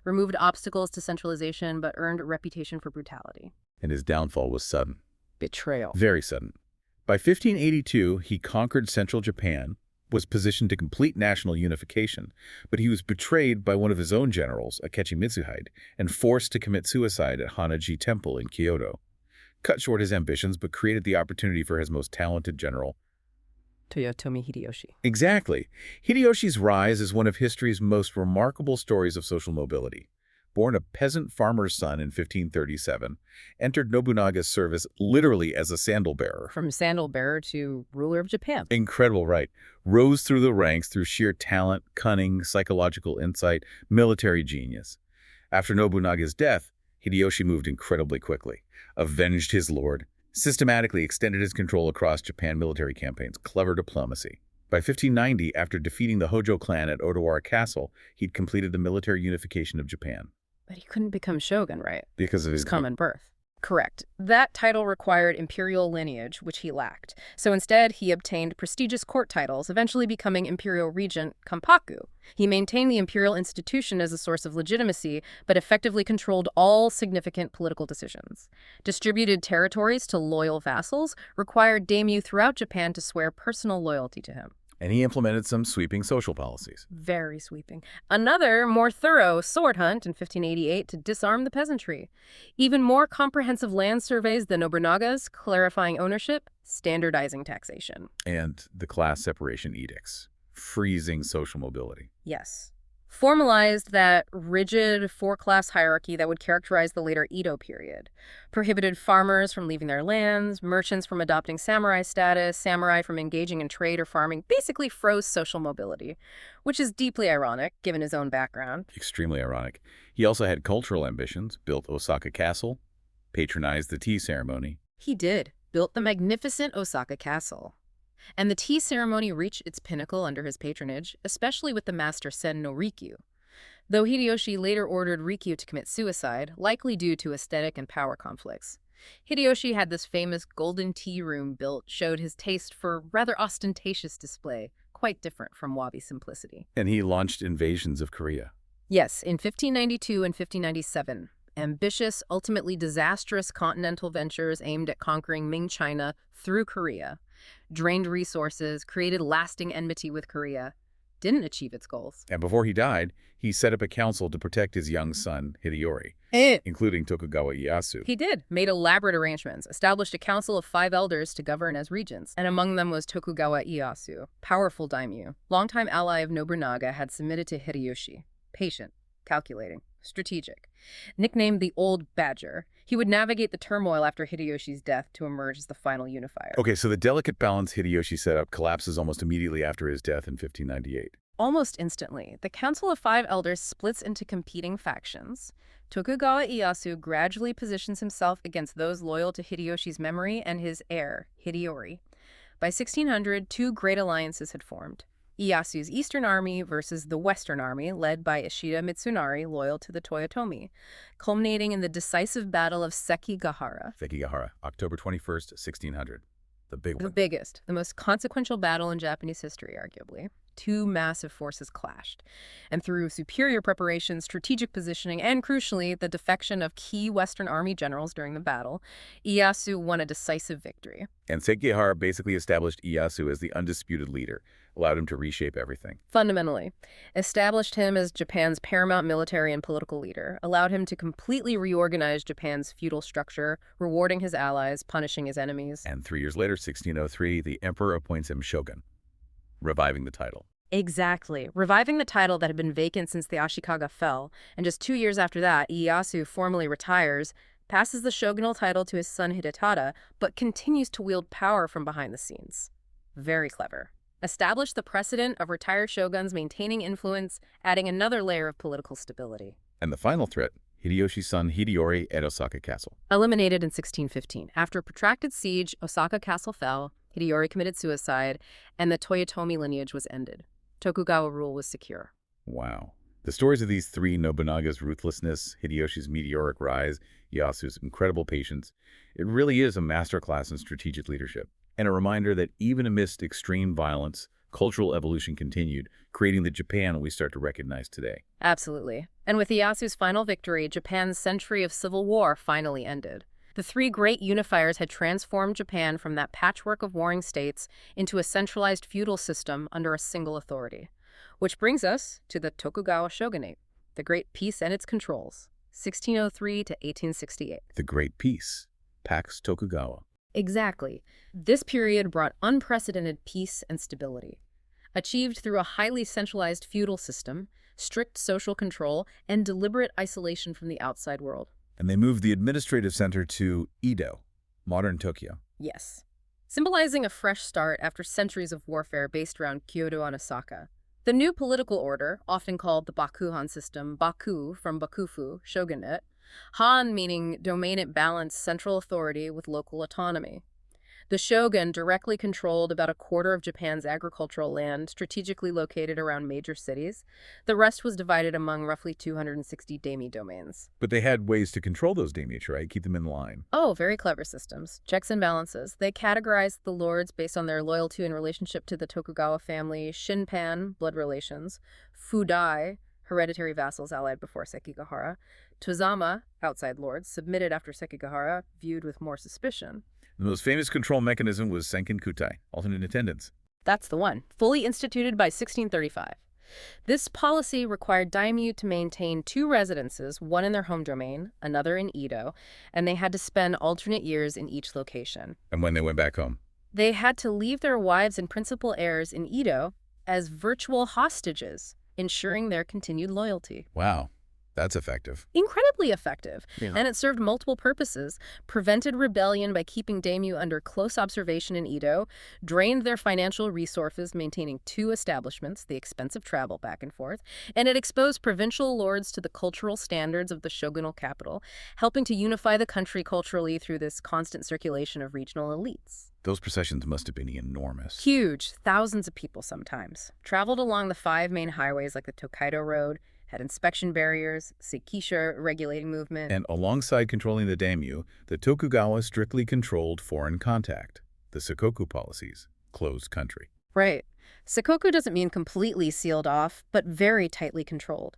Removed obstacles to centralization, but earned a reputation for brutality. And his downfall was sudden. Betrayal. Very sudden. By 1582, he conquered central Japan, was positioned to complete national unification, but he was betrayed by one of his own generals, Akechi Mitsuhide, and forced to commit suicide at Hanaji Temple in Kyoto. cut short his ambitions but created the opportunity for his most talented general. Toyotomi Hideyoshi. Exactly. Hideyoshi's rise is one of history's most remarkable stories of social mobility. Born a peasant farmer's son in 1537, entered Nobunaga's service literally as a sandal bearer. From sandal bearer to ruler of Japan. Incredible, right? Rose through the ranks through sheer talent, cunning, psychological insight, military genius. After Nobunaga's death, Hideyoshi moved incredibly quickly, avenged his lord, systematically extended his control across Japan military campaigns, clever diplomacy. By 1590, after defeating the Hojo clan at Odawara Castle, he'd completed the military unification of Japan. But he couldn't become shogun, right? Because of his common birth. Correct. That title required imperial lineage, which he lacked. So instead, he obtained prestigious court titles, eventually becoming imperial regent Kampaku. He maintained the imperial institution as a source of legitimacy, but effectively controlled all significant political decisions. Distributed territories to loyal vassals, required daimyo throughout Japan to swear personal loyalty to him. And he implemented some sweeping social policies. Very sweeping. Another, more thorough sword hunt in 1588 to disarm the peasantry. Even more comprehensive land surveys than Nobunaga's, clarifying ownership, standardizing taxation. And the class separation edicts, freezing social mobility. Yes. Formalized that rigid four-class hierarchy that would characterize the later Edo period. Prohibited farmers from leaving their lands, merchants from adopting samurai status, samurai from engaging in trade or farming, basically froze social mobility, which is deeply ironic, given his own background. Extremely ironic. He also had cultural ambitions, built Osaka Castle, patronized the tea ceremony. He did, built the magnificent Osaka Castle. And the tea ceremony reached its pinnacle under his patronage, especially with the master Sen no Rikyu. Though Hideyoshi later ordered Rikyu to commit suicide, likely due to aesthetic and power conflicts. Hideyoshi had this famous golden tea room built, showed his taste for rather ostentatious display, quite different from wabi simplicity. And he launched invasions of Korea. Yes, in 1592 and 1597. Ambitious, ultimately disastrous continental ventures aimed at conquering Ming China through Korea. Drained resources, created lasting enmity with Korea, didn't achieve its goals. And before he died, he set up a council to protect his young son, Hideyori, including Tokugawa Ieyasu. He did, made elaborate arrangements, established a council of 5 elders to govern as regents, and among them was Tokugawa Ieyasu, powerful daimyo, longtime ally of Nobunaga, had submitted to Hideyoshi, patient, calculating, strategic. Nicknamed the Old Badger, he would navigate the turmoil after Hideyoshi's death to emerge as the final unifier. Okay, so the delicate balance Hideyoshi set up collapses almost immediately after his death in 1598. Almost instantly, the Council of 5 Elders splits into competing factions. Tokugawa Ieyasu gradually positions himself against those loyal to Hideyoshi's memory and his heir, Hideyori. By 1600, 2 great alliances had formed. Ieyasu's Eastern Army versus the Western Army, led by Ishida Mitsunari, loyal to the Toyotomi, culminating in the decisive Battle of Sekigahara. Sekigahara, October 21st, 1600. The big one. The biggest, the most consequential battle in Japanese history, arguably. 2 massive forces clashed. And through superior preparation, strategic positioning, and crucially, the defection of key Western Army generals during the battle, Ieyasu won a decisive victory. And Sekigahara basically established Ieyasu as the undisputed leader, allowed him to reshape everything. Fundamentally, established him as Japan's paramount military and political leader, allowed him to completely reorganize Japan's feudal structure, rewarding his allies, punishing his enemies. And 3 years later, 1603, the emperor appoints him shogun, reviving the title. Exactly. Reviving the title that had been vacant since the Ashikaga fell, and just 2 years after that, Ieyasu formally retires, passes the shogunal title to his son Hidetada, but continues to wield power from behind the scenes. Very clever. Established the precedent of retired shoguns maintaining influence, adding another layer of political stability. And the final threat, Hideyoshi's son Hideyori at Osaka Castle. Eliminated in 1615. After a protracted siege, Osaka Castle fell, Hideyori committed suicide, and the Toyotomi lineage was ended. Tokugawa rule was secure. Wow. The stories of these 3, Nobunaga's ruthlessness, Hideyoshi's meteoric rise, Ieyasu's incredible patience, it really is a masterclass in strategic leadership, and a reminder that even amidst extreme violence, cultural evolution continued, creating the Japan we start to recognize today. Absolutely. And with Ieyasu's final victory, Japan's century of civil war finally ended. The 3 great unifiers had transformed Japan from that patchwork of warring states into a centralized feudal system under a single authority. Which brings us to the Tokugawa Shogunate, the Great Peace and its controls, 1603 to 1868. The Great Peace. Pax Tokugawa. Exactly. This period brought unprecedented peace and stability, achieved through a highly centralized feudal system, strict social control, and deliberate isolation from the outside world. And they moved the administrative center to Edo, modern Tokyo. Yes. Symbolizing a fresh start after centuries of warfare based around Kyoto and Osaka. The new political order, often called the Bakuhan system, Baku from Bakufu, shogunate, Han meaning domain balanced central authority with local autonomy. The shogun directly controlled about a quarter of Japan's agricultural land, strategically located around major cities. The rest was divided among roughly 260 daimi domains. But they had ways to control those daimyo, right? Keep them in line. Oh, very clever systems. Checks and balances. They categorized the lords based on their loyalty and relationship to the Tokugawa family, Shinpan, blood relations, Fudai, hereditary vassals allied before Sekigahara, Tozama, outside lords, submitted after Sekigahara, viewed with more suspicion. The most famous control mechanism was Senkin Kutai, alternate attendance. That's the one, fully instituted by 1635. This policy required daimyo to maintain two residences, one in their home domain, another in Edo, and they had to spend alternate years in each location. And when they went back home? They had to leave their wives and principal heirs in Edo as virtual hostages, ensuring their continued loyalty. Wow, that's effective. Incredibly effective. Yeah. And it served multiple purposes. Prevented rebellion by keeping daimyo under close observation in Edo, drained their financial resources maintaining two establishments, the expense of travel back and forth, and it exposed provincial lords to the cultural standards of the shogunal capital, helping to unify the country culturally through this constant circulation of regional elites. Those processions must have been enormous. Huge. Thousands of people sometimes. Traveled along the five main highways like the Tokaido Road, had inspection barriers, Seikisha regulating movement. And alongside controlling the daimyo, the Tokugawa strictly controlled foreign contact, the Sakoku policies, closed country. Right. Sakoku doesn't mean completely sealed off, but very tightly controlled.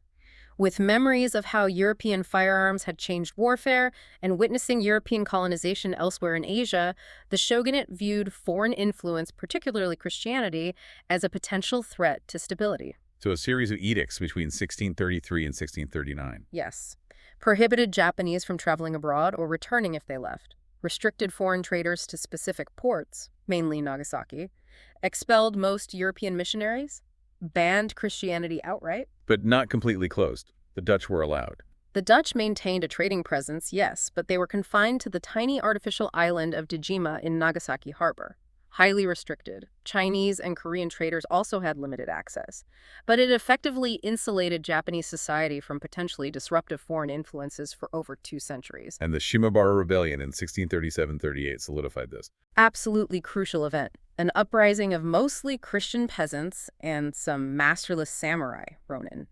With memories of how European firearms had changed warfare and witnessing European colonization elsewhere in Asia, the shogunate viewed foreign influence, particularly Christianity, as a potential threat to stability. So a series of edicts between 1633 and 1639. Yes. Prohibited Japanese from traveling abroad or returning if they left. Restricted foreign traders to specific ports, mainly Nagasaki. Expelled most European missionaries. Banned Christianity outright. But not completely closed. The Dutch were allowed. The Dutch maintained a trading presence, yes, but they were confined to the tiny artificial island of Dejima in Nagasaki Harbor. Highly restricted. Chinese and Korean traders also had limited access, but it effectively insulated Japanese society from potentially disruptive foreign influences for over 2 centuries. And the Shimabara Rebellion in 1637-38 solidified this. Absolutely crucial event. An uprising of mostly Christian peasants and some masterless samurai, ronin.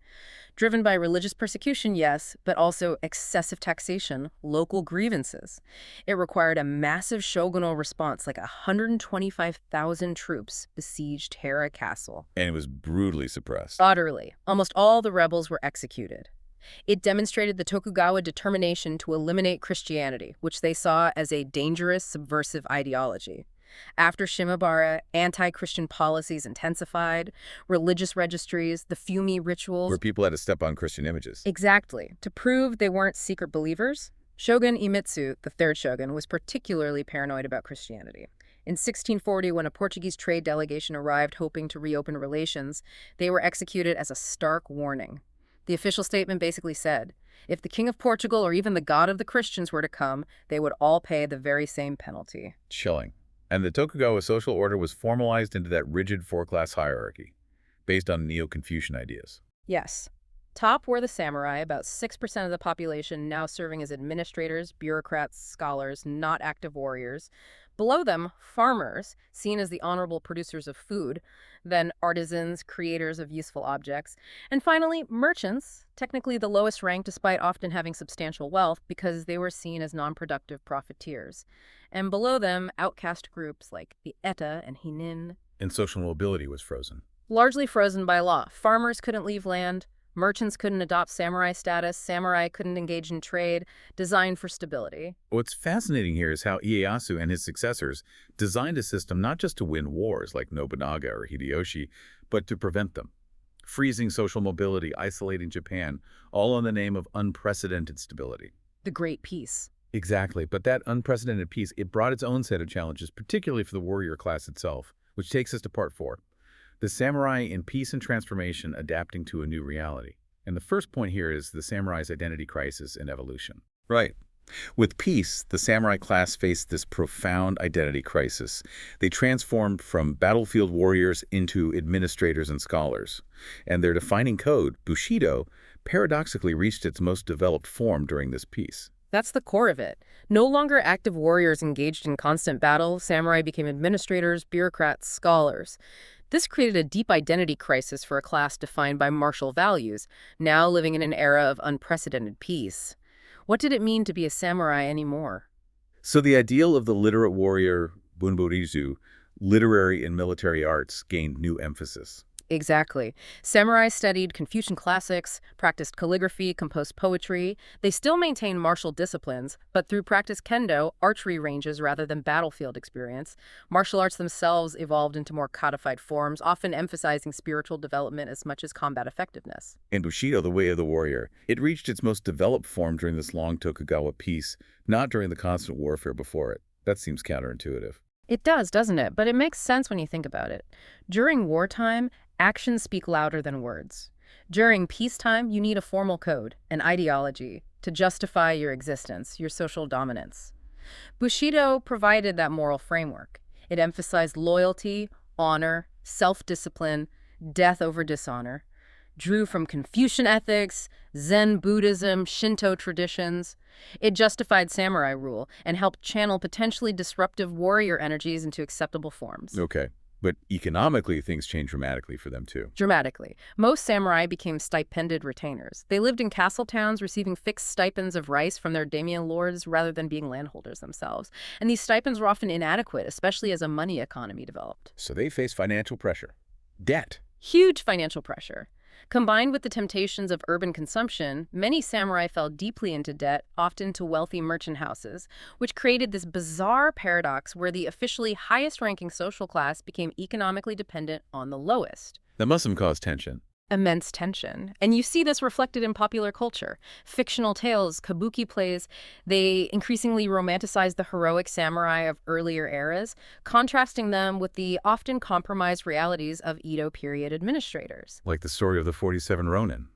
Driven by religious persecution, yes, but also excessive taxation, local grievances. It required a massive shogunal response, like 125,000 troops besieged Hera Castle. And it was brutally suppressed. Utterly. Almost all the rebels were executed. It demonstrated the Tokugawa determination to eliminate Christianity, which they saw as a dangerous, subversive ideology. After Shimabara, anti-Christian policies intensified, religious registries, the Fumi rituals. Where people had to step on Christian images. Exactly. To prove they weren't secret believers, Shogun Iemitsu, the third shogun, was particularly paranoid about Christianity. In 1640, when a Portuguese trade delegation arrived hoping to reopen relations, they were executed as a stark warning. The official statement basically said, if the King of Portugal or even the God of the Christians were to come, they would all pay the very same penalty. Chilling. And the Tokugawa social order was formalized into that rigid four-class hierarchy, based on Neo-Confucian ideas. Yes. Top were the samurai, about 6% of the population, now serving as administrators, bureaucrats, scholars, not active warriors. Below them, farmers, seen as the honorable producers of food, then artisans, creators of useful objects, and finally, merchants, technically the lowest rank despite often having substantial wealth because they were seen as non-productive profiteers. And below them, outcast groups like the Eta and Hinin. And social mobility was frozen. Largely frozen by law. Farmers couldn't leave land. Merchants couldn't adopt samurai status. Samurai couldn't engage in trade, designed for stability. What's fascinating here is how Ieyasu and his successors designed a system not just to win wars like Nobunaga or Hideyoshi, but to prevent them. Freezing social mobility, isolating Japan, all in the name of unprecedented stability. The Great Peace. Exactly, but that unprecedented peace, it brought its own set of challenges, particularly for the warrior class itself, which takes us to part 4. The samurai in peace and transformation adapting to a new reality. And the first point here is the samurai's identity crisis and evolution. Right. With peace, the samurai class faced this profound identity crisis. They transformed from battlefield warriors into administrators and scholars. And their defining code, Bushido, paradoxically reached its most developed form during this peace. That's the core of it. No longer active warriors engaged in constant battle, samurai became administrators, bureaucrats, scholars. This created a deep identity crisis for a class defined by martial values, now living in an era of unprecedented peace. What did it mean to be a samurai anymore? So the ideal of the literate warrior, bunborizu, literary and military arts, gained new emphasis. Exactly. Samurai studied Confucian classics, practiced calligraphy, composed poetry. They still maintained martial disciplines, but through practice kendo, archery ranges rather than battlefield experience, martial arts themselves evolved into more codified forms, often emphasizing spiritual development as much as combat effectiveness. And Bushido, the way of the warrior, it reached its most developed form during this long Tokugawa peace, not during the constant warfare before it. That seems counterintuitive. It does, doesn't it? But it makes sense when you think about it. During wartime, actions speak louder than words. During peacetime, you need a formal code, an ideology, to justify your existence, your social dominance. Bushido provided that moral framework. It emphasized loyalty, honor, self-discipline, death over dishonor, drew from Confucian ethics, Zen Buddhism, Shinto traditions. It justified samurai rule and helped channel potentially disruptive warrior energies into acceptable forms. Okay. But economically, things changed dramatically for them, too. Dramatically. Most samurai became stipended retainers. They lived in castle towns, receiving fixed stipends of rice from their daimyo lords rather than being landholders themselves. And these stipends were often inadequate, especially as a money economy developed. So they faced financial pressure. Debt. Huge financial pressure. Combined with the temptations of urban consumption, many samurai fell deeply into debt, often to wealthy merchant houses, which created this bizarre paradox where the officially highest-ranking social class became economically dependent on the lowest. That must have caused tension. Immense tension. And you see this reflected in popular culture. Fictional tales, kabuki plays, they increasingly romanticize the heroic samurai of earlier eras, contrasting them with the often compromised realities of Edo period administrators. Like the story of the 47 Ronin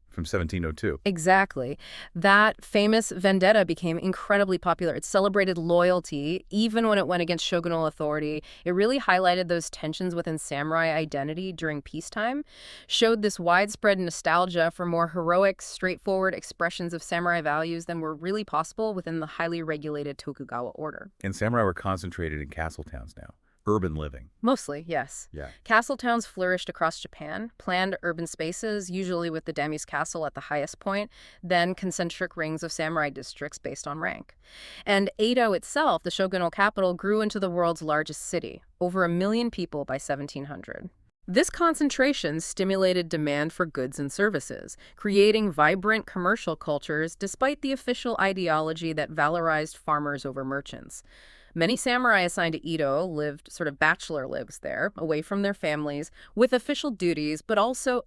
from 1702. Exactly. That famous vendetta became incredibly popular. It celebrated loyalty, even when it went against shogunal authority. It really highlighted those tensions within samurai identity during peacetime, showed this widespread nostalgia for more heroic, straightforward expressions of samurai values than were really possible within the highly regulated Tokugawa order. And samurai were concentrated in castle towns now. Urban living. Mostly, yes. Yeah. Castle towns flourished across Japan, planned urban spaces, usually with the daimyo's castle at the highest point, then concentric rings of samurai districts based on rank. And Edo itself, the shogunal capital, grew into the world's largest city, over 1 million people by 1700. This concentration stimulated demand for goods and services, creating vibrant commercial cultures despite the official ideology that valorized farmers over merchants. Many samurai assigned to Edo lived sort of bachelor lives there, away from their families, with official duties, but also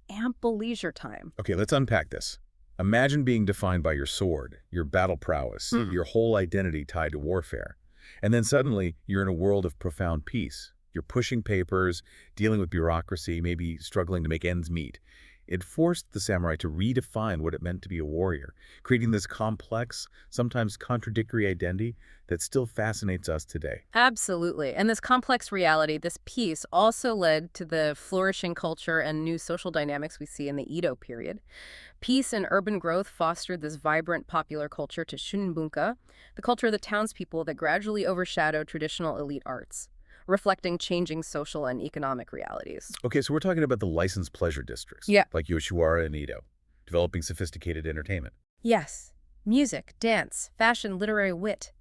ample leisure time. Okay, let's unpack this. Imagine being defined by your sword, your battle prowess, your whole identity tied to warfare. And then suddenly, you're in a world of profound peace. You're pushing papers, dealing with bureaucracy, maybe struggling to make ends meet. It forced the samurai to redefine what it meant to be a warrior, creating this complex, sometimes contradictory identity that still fascinates us today. Absolutely. And this complex reality, this peace, also led to the flourishing culture and new social dynamics we see in the Edo period. Peace and urban growth fostered this vibrant popular culture to shunbunka, the culture of the townspeople that gradually overshadowed traditional elite arts, reflecting changing social and economic realities. Okay, so we're talking about the licensed pleasure districts, like Yoshiwara and Edo, developing sophisticated entertainment. Yes. Music, dance, fashion, literary wit.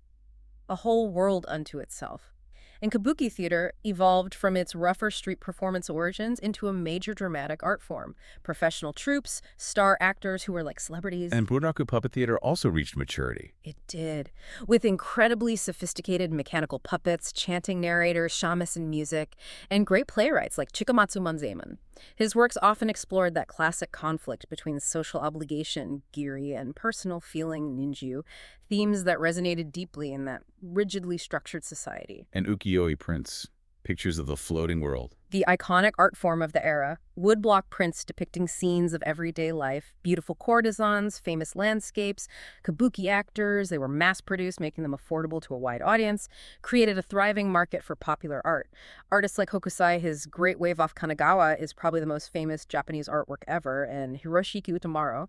A whole world unto itself. And kabuki theater evolved from its rougher street performance origins into a major dramatic art form. Professional troupes, star actors who were like celebrities. And bunraku puppet theater also reached maturity. It did. With incredibly sophisticated mechanical puppets, chanting narrators, shamisen music, and great playwrights like Chikamatsu Manzemon. His works often explored that classic conflict between social obligation, giri, and personal feeling, ninju, themes that resonated deeply in that rigidly structured society. And ukiyo-e prints, pictures of the floating world. The iconic art form of the era, woodblock prints depicting scenes of everyday life, beautiful courtesans, famous landscapes, kabuki actors, they were mass-produced, making them affordable to a wide audience, created a thriving market for popular art. Artists like Hokusai, his Great Wave off Kanagawa, is probably the most famous Japanese artwork ever, and Hiroshiki Utamaro,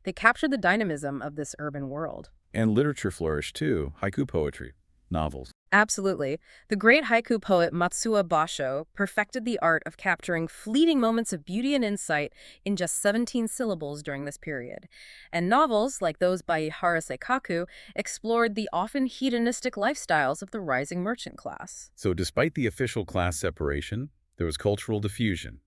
they captured the dynamism of this urban world. And literature flourished too, haiku poetry, novels. Absolutely. The great haiku poet Matsuo Basho perfected the art of capturing fleeting moments of beauty and insight in just 17 syllables during this period. And novels, like those by Ihara Sakoku, explored the often hedonistic lifestyles of the rising merchant class. So despite the official class separation, there was cultural diffusion.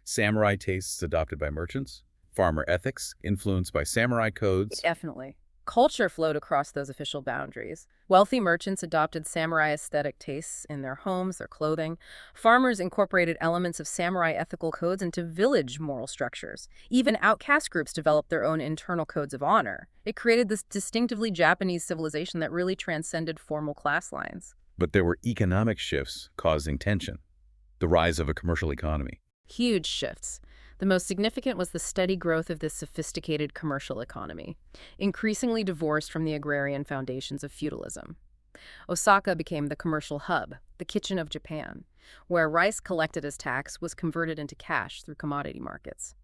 Samurai tastes adopted by merchants, farmer ethics influenced by samurai codes. Definitely. Culture flowed across those official boundaries. Wealthy merchants adopted samurai aesthetic tastes in their homes, their clothing. Farmers incorporated elements of samurai ethical codes into village moral structures. Even outcast groups developed their own internal codes of honor. It created this distinctively Japanese civilization that really transcended formal class lines. But there were economic shifts causing tension. The rise of a commercial economy. Huge shifts. The most significant was the steady growth of this sophisticated commercial economy, increasingly divorced from the agrarian foundations of feudalism. Osaka became the commercial hub, the kitchen of Japan, where rice collected as tax was converted into cash through commodity markets.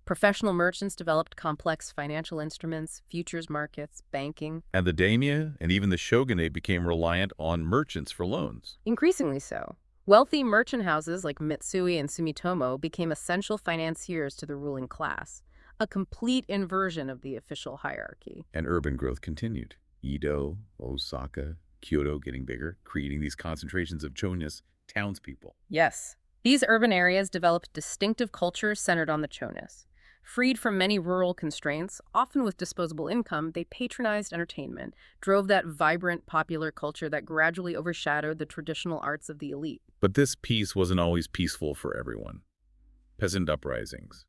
Professional merchants developed complex financial instruments, futures markets, banking. And the daimyo and even the shogunate became reliant on merchants for loans. Increasingly so. Wealthy merchant houses like Mitsui and Sumitomo became essential financiers to the ruling class, a complete inversion of the official hierarchy. And urban growth continued. Edo, Osaka, Kyoto getting bigger, creating these concentrations of chonis, townspeople. Yes. These urban areas developed distinctive cultures centered on the chonis. Freed from many rural constraints, often with disposable income, they patronized entertainment, drove that vibrant popular culture that gradually overshadowed the traditional arts of the elite. But this peace wasn't always peaceful for everyone. Peasant uprisings,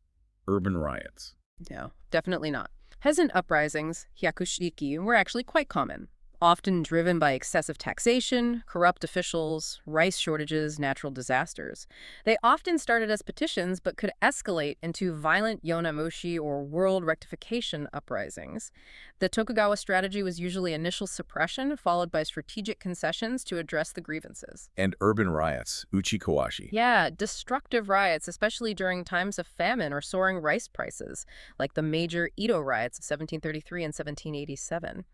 urban riots. No, definitely not. Peasant uprisings, hyakushiki, were actually quite common, often driven by excessive taxation, corrupt officials, rice shortages, natural disasters. They often started as petitions but could escalate into violent yonamushi or world rectification uprisings. The Tokugawa strategy was usually initial suppression followed by strategic concessions to address the grievances. And urban riots, uchikawashi. Yeah, destructive riots, especially during times of famine or soaring rice prices, like the major Edo riots of 1733 and 1787.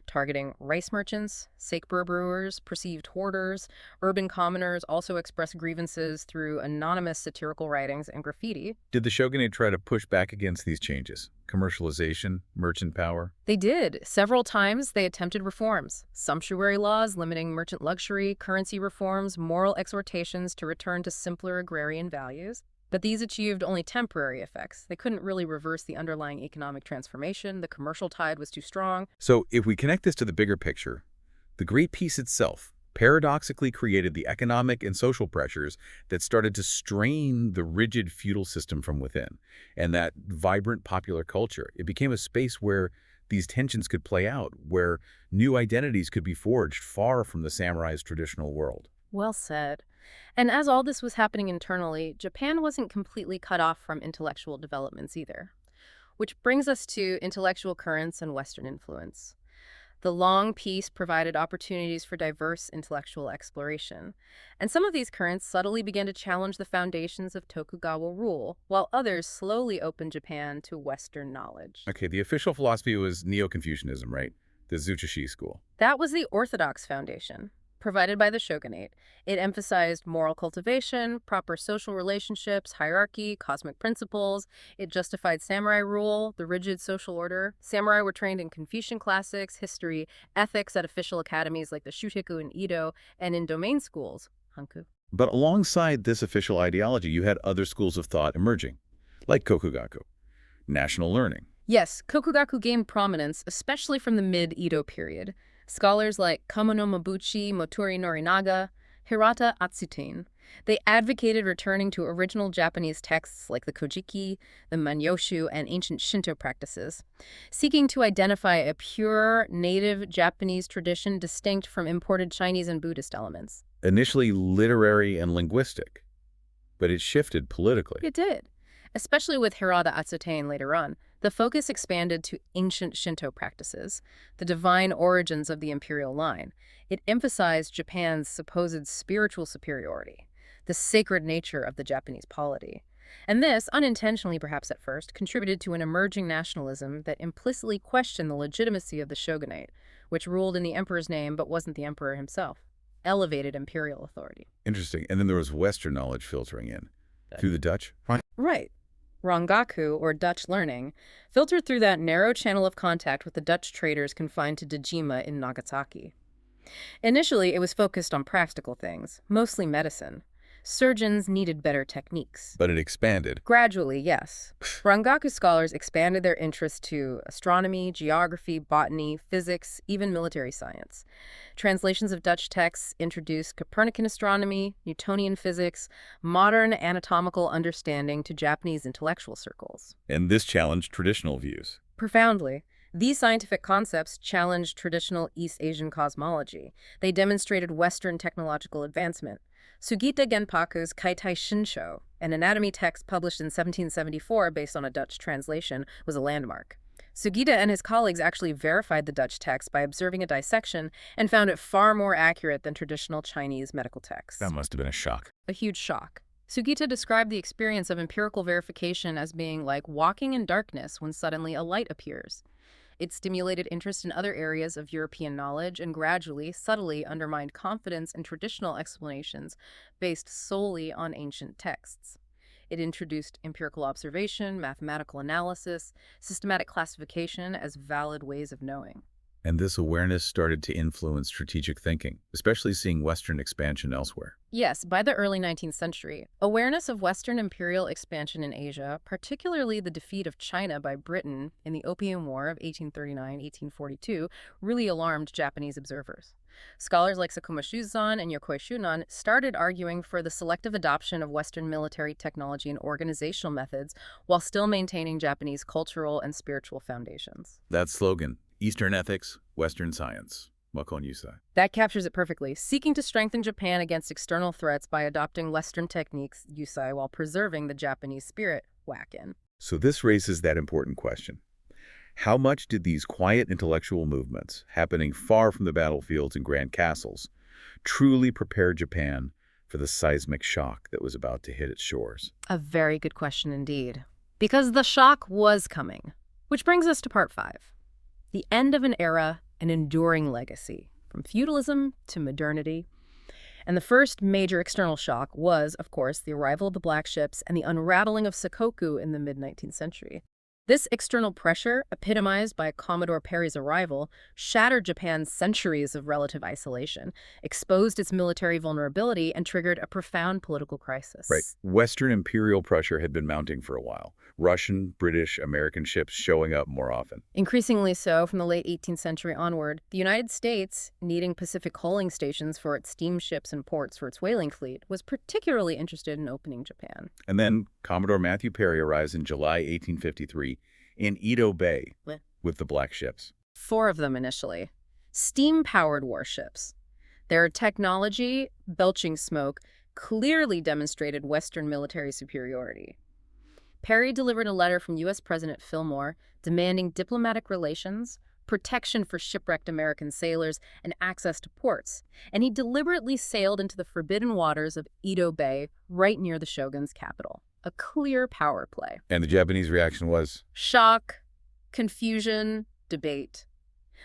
Targeting rice merchants, sake brewers, perceived hoarders, urban commoners also expressed grievances through anonymous satirical writings and graffiti. Did the shogunate try to push back against these changes? Commercialization, merchant power? They did. Several times they attempted reforms. Sumptuary laws limiting merchant luxury, currency reforms, moral exhortations to return to simpler agrarian values. But these achieved only temporary effects. They couldn't really reverse the underlying economic transformation. The commercial tide was too strong. So if we connect this to the bigger picture, the Great Peace itself paradoxically created the economic and social pressures that started to strain the rigid feudal system from within. And that vibrant popular culture, it became a space where these tensions could play out, where new identities could be forged far from the samurai's traditional world. Well said. And as all this was happening internally, Japan wasn't completely cut off from intellectual developments either. Which brings us to intellectual currents and Western influence. The long peace provided opportunities for diverse intellectual exploration, and some of these currents subtly began to challenge the foundations of Tokugawa rule, while others slowly opened Japan to Western knowledge. Okay, the official philosophy was Neo-Confucianism, right? The Zuchishi school. That was the orthodox foundation, provided by the shogunate. It emphasized moral cultivation, proper social relationships, hierarchy, cosmic principles. It justified samurai rule, the rigid social order. Samurai were trained in Confucian classics, history, ethics at official academies like the Shuteku in Edo, and in domain schools, Hanku. But alongside this official ideology, you had other schools of thought emerging, like Kokugaku, national learning. Yes, Kokugaku gained prominence, especially from the mid-Edo period. Scholars like Kamo no Mabuchi, Moturi Norinaga, Hirata Atsuten, They advocated returning to original Japanese texts like the Kojiki, the Manyoshu, and ancient Shinto practices, seeking to identify a pure, native Japanese tradition distinct from imported Chinese and Buddhist elements. Initially literary and linguistic, but it shifted politically. It did. Especially with Hirada Atsutane later on, the focus expanded to ancient Shinto practices, the divine origins of the imperial line. It emphasized Japan's supposed spiritual superiority, the sacred nature of the Japanese polity. And this, unintentionally perhaps at first, contributed to an emerging nationalism that implicitly questioned the legitimacy of the shogunate, which ruled in the emperor's name but wasn't the emperor himself. Elevated imperial authority. Interesting. And then there was Western knowledge filtering in. Through the Dutch? Right. Rangaku, or Dutch learning, filtered through that narrow channel of contact with the Dutch traders confined to Dejima in Nagasaki. Initially, it was focused on practical things, mostly medicine. Surgeons needed better techniques. But it expanded. Gradually, yes. Rangaku scholars expanded their interest to astronomy, geography, botany, physics, even military science. Translations of Dutch texts introduced Copernican astronomy, Newtonian physics, modern anatomical understanding to Japanese intellectual circles. And this challenged traditional views. Profoundly. These scientific concepts challenged traditional East Asian cosmology. They demonstrated Western technological advancement. Sugita Genpaku's Kaitai Shinsho, an anatomy text published in 1774 based on a Dutch translation, was a landmark. Sugita and his colleagues actually verified the Dutch text by observing a dissection and found it far more accurate than traditional Chinese medical texts. That must have been a shock. A huge shock. Sugita described the experience of empirical verification as being like walking in darkness when suddenly a light appears. It stimulated interest in other areas of European knowledge and gradually, subtly undermined confidence in traditional explanations based solely on ancient texts. It introduced empirical observation, mathematical analysis, systematic classification as valid ways of knowing. And this awareness started to influence strategic thinking, especially seeing Western expansion elsewhere. Yes, by the early 19th century, awareness of Western imperial expansion in Asia, particularly the defeat of China by Britain in the Opium War of 1839-1842, really alarmed Japanese observers. Scholars like Sakuma Shuzan and Yokoi Shunan started arguing for the selective adoption of Western military technology and organizational methods while still maintaining Japanese cultural and spiritual foundations. That slogan, Eastern ethics, Western science. Wakon Yusai. That captures it perfectly, seeking to strengthen Japan against external threats by adopting Western techniques, Yusai, while preserving the Japanese spirit, Wakin. So this raises that important question. How much did these quiet intellectual movements, happening far from the battlefields and grand castles, truly prepare Japan for the seismic shock that was about to hit its shores? A very good question indeed. Because the shock was coming. Which brings us to part 5. The end of an era, an enduring legacy, from feudalism to modernity. And the first major external shock was, of course, the arrival of the black ships and the unraveling of Sakoku in the mid-19th century. This external pressure, epitomized by Commodore Perry's arrival, shattered Japan's centuries of relative isolation, exposed its military vulnerability, and triggered a profound political crisis. Right. Western imperial pressure had been mounting for a while. Russian, British, American ships showing up more often. Increasingly so from the late 18th century onward, the United States, needing Pacific coaling stations for its steamships and ports for its whaling fleet, was particularly interested in opening Japan. And then Commodore Matthew Perry arrives in July 1853 in Edo Bay with the black ships. 4 of them initially. Steam-powered warships. Their technology, belching smoke, clearly demonstrated Western military superiority. Perry delivered a letter from U.S. President Fillmore demanding diplomatic relations, protection for shipwrecked American sailors, and access to ports, and he deliberately sailed into the forbidden waters of Edo Bay, right near the shogun's capital. A clear power play. And the Japanese reaction was? Shock, confusion, debate.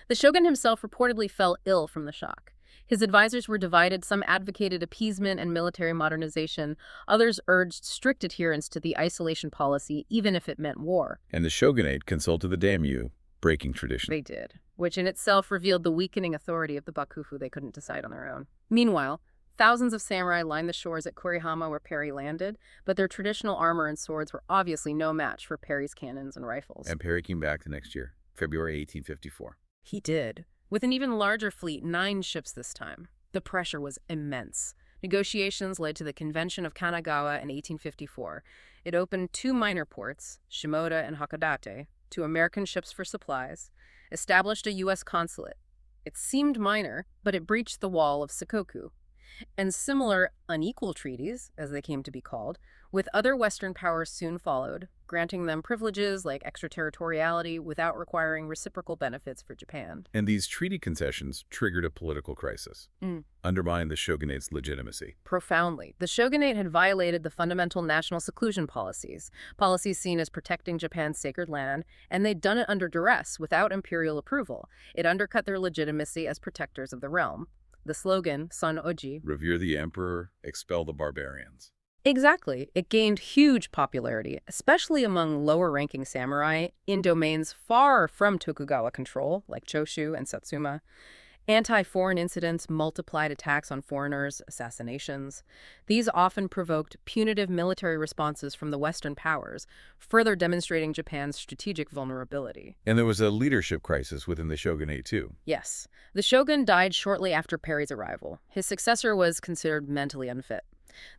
The shogun himself reportedly fell ill from the shock. His advisors were divided. Some advocated appeasement and military modernization. Others urged strict adherence to the isolation policy, even if it meant war. And the shogunate consulted the daimyo, breaking tradition. They did, which in itself revealed the weakening authority of the bakufu. They couldn't decide on their own. Meanwhile, thousands of samurai lined the shores at Kurihama where Perry landed, but their traditional armor and swords were obviously no match for Perry's cannons and rifles. And Perry came back the next year, February 1854. He did. With an even larger fleet, 9 ships this time. The pressure was immense. Negotiations led to the Convention of Kanagawa in 1854. It opened 2 minor ports, Shimoda and Hakodate, to American ships for supplies, established a U.S. consulate. It seemed minor, but it breached the wall of Sakoku. And similar unequal treaties, as they came to be called, with other Western powers soon followed, granting them privileges like extraterritoriality without requiring reciprocal benefits for Japan. And these treaty concessions triggered a political crisis, undermined the shogunate's legitimacy. Profoundly. The shogunate had violated the fundamental national seclusion policies seen as protecting Japan's sacred land, and they'd done it under duress, without imperial approval. It undercut their legitimacy as protectors of the realm. The slogan, Son Oji, Revere the emperor, expel the barbarians. Exactly. It gained huge popularity, especially among lower-ranking samurai in domains far from Tokugawa control, like Choshu and Satsuma. Anti-foreign incidents multiplied attacks on foreigners, assassinations. These often provoked punitive military responses from the Western powers, further demonstrating Japan's strategic vulnerability. And there was a leadership crisis within the shogunate, too. Yes. The shogun died shortly after Perry's arrival. His successor was considered mentally unfit.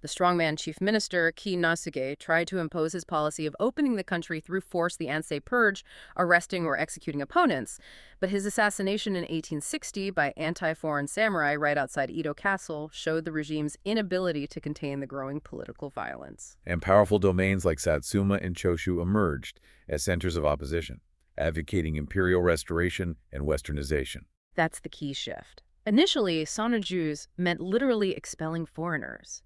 The strongman chief minister, Kii Nasuge, tried to impose his policy of opening the country through force the Ansei Purge, arresting or executing opponents. But his assassination in 1860 by anti-foreign samurai right outside Edo Castle showed the regime's inability to contain the growing political violence. And powerful domains like Satsuma and Choshu emerged as centers of opposition, advocating imperial restoration and westernization. That's the key shift. Initially, Sonojus meant literally expelling foreigners.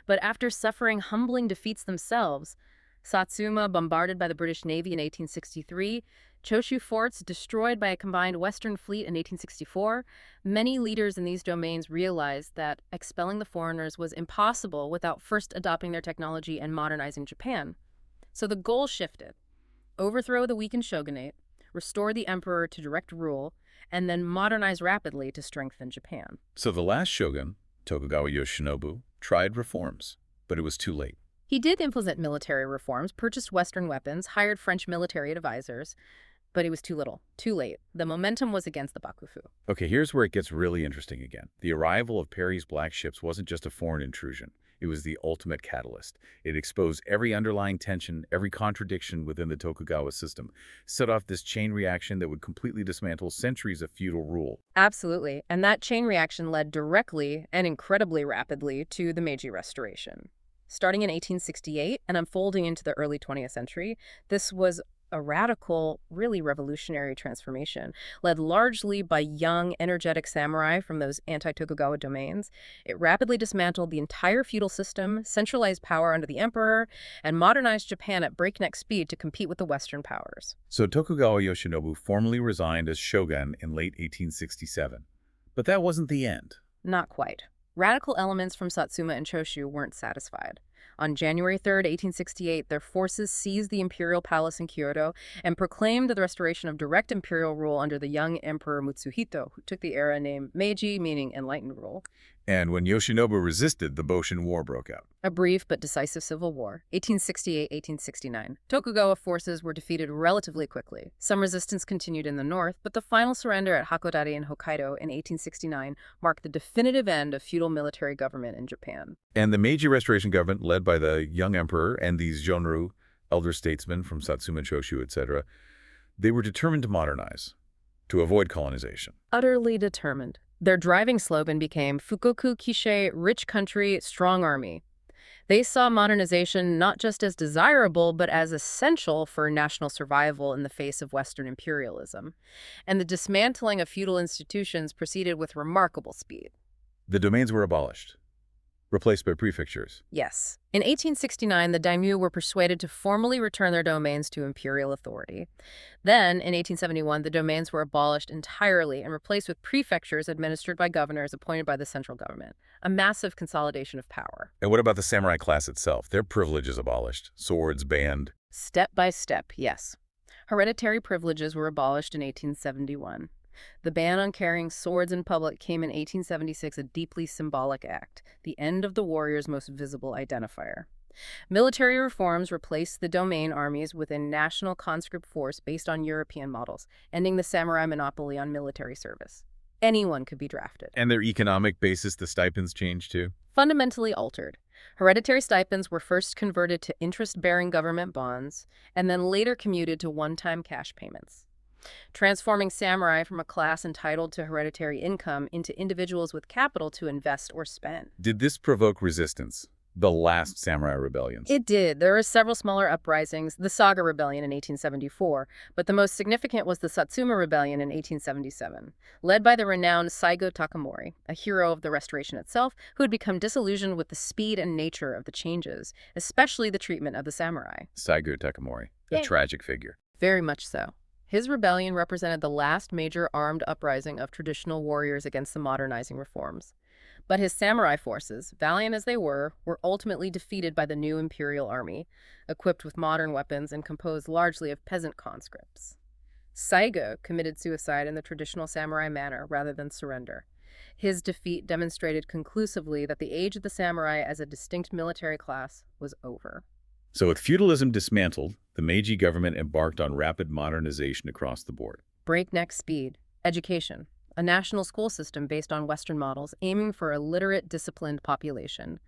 But after suffering humbling defeats themselves, Satsuma bombarded by the British Navy in 1863, Choshu forts destroyed by a combined Western fleet in 1864, many leaders in these domains realized that expelling the foreigners was impossible without first adopting their technology and modernizing Japan. So the goal shifted. Overthrow the weakened shogunate, restore the emperor to direct rule, and then modernize rapidly to strengthen Japan. So the last shogun, Tokugawa Yoshinobu, tried reforms, but it was too late. He did implement military reforms, purchased Western weapons, hired French military advisors, but it was too little, too late. The momentum was against the Bakufu. Okay, here's where it gets really interesting again. The arrival of Perry's black ships wasn't just a foreign intrusion. It was the ultimate catalyst. It exposed every underlying tension, every contradiction within the Tokugawa system, set off this chain reaction that would completely dismantle centuries of feudal rule. Absolutely. And that chain reaction led directly and incredibly rapidly to the Meiji Restoration. Starting in 1868 and unfolding into the early 20th century, this was a radical, really revolutionary transformation, led largely by young, energetic samurai from those anti-Tokugawa domains. It rapidly dismantled the entire feudal system, centralized power under the emperor, and modernized Japan at breakneck speed to compete with the Western powers. So Tokugawa Yoshinobu formally resigned as shogun in late 1867. But that wasn't the end. Not quite. Radical elements from Satsuma and Choshu weren't satisfied. On January 3, 1868, their forces seized the imperial palace in Kyoto and proclaimed the restoration of direct imperial rule under the young Emperor Mutsuhito, who took the era name Meiji, meaning enlightened rule. And when Yoshinobu resisted, the Boshin War broke out. A brief but decisive civil war, 1868-1869. Tokugawa forces were defeated relatively quickly. Some resistance continued in the north, but the final surrender at Hakodate in Hokkaido in 1869 marked the definitive end of feudal military government in Japan. And the Meiji Restoration government, led by the young emperor and these Jonru, elder statesmen from Satsuma, Choshu, etc., they were determined to modernize, to avoid colonization. Utterly determined. Their driving slogan became Fukoku Kishei, rich country, strong army. They saw modernization not just as desirable, but as essential for national survival in the face of Western imperialism. And the dismantling of feudal institutions proceeded with remarkable speed. The domains were abolished, replaced by prefectures. Yes. In 1869, the daimyo were persuaded to formally return their domains to imperial authority. Then, in 1871, the domains were abolished entirely and replaced with prefectures administered by governors appointed by the central government. A massive consolidation of power. And what about the samurai class itself? Their privileges abolished, swords banned. Step by step, yes. Hereditary privileges were abolished in 1871. The ban on carrying swords in public came in 1876, a deeply symbolic act, the end of the warrior's most visible identifier. Military reforms replaced the domain armies with a national conscript force based on European models, ending the samurai monopoly on military service. Anyone could be drafted. And their economic basis, the stipends changed too. fundamentally altered. Hereditary stipends were first converted to interest-bearing government bonds and then later commuted to one-time cash payments, transforming samurai from a class entitled to hereditary income into individuals with capital to invest or spend. Did this provoke resistance? The last samurai rebellions? It did. There were several smaller uprisings, the Saga Rebellion in 1874, but the most significant was the Satsuma Rebellion in 1877, led by the renowned Saigo Takamori, a hero of the Restoration itself, who had become disillusioned with the speed and nature of the changes, especially the treatment of the samurai. Saigo Takamori, a tragic figure. Very much so. His rebellion represented the last major armed uprising of traditional warriors against the modernizing reforms. But his samurai forces, valiant as they were ultimately defeated by the new imperial army, equipped with modern weapons and composed largely of peasant conscripts. Saigo committed suicide in the traditional samurai manner rather than surrender. His defeat demonstrated conclusively that the age of the samurai as a distinct military class was over. So with feudalism dismantled, the Meiji government embarked on rapid modernization across the board. Breakneck speed. Education. A national school system based on Western models aiming for a literate, disciplined population.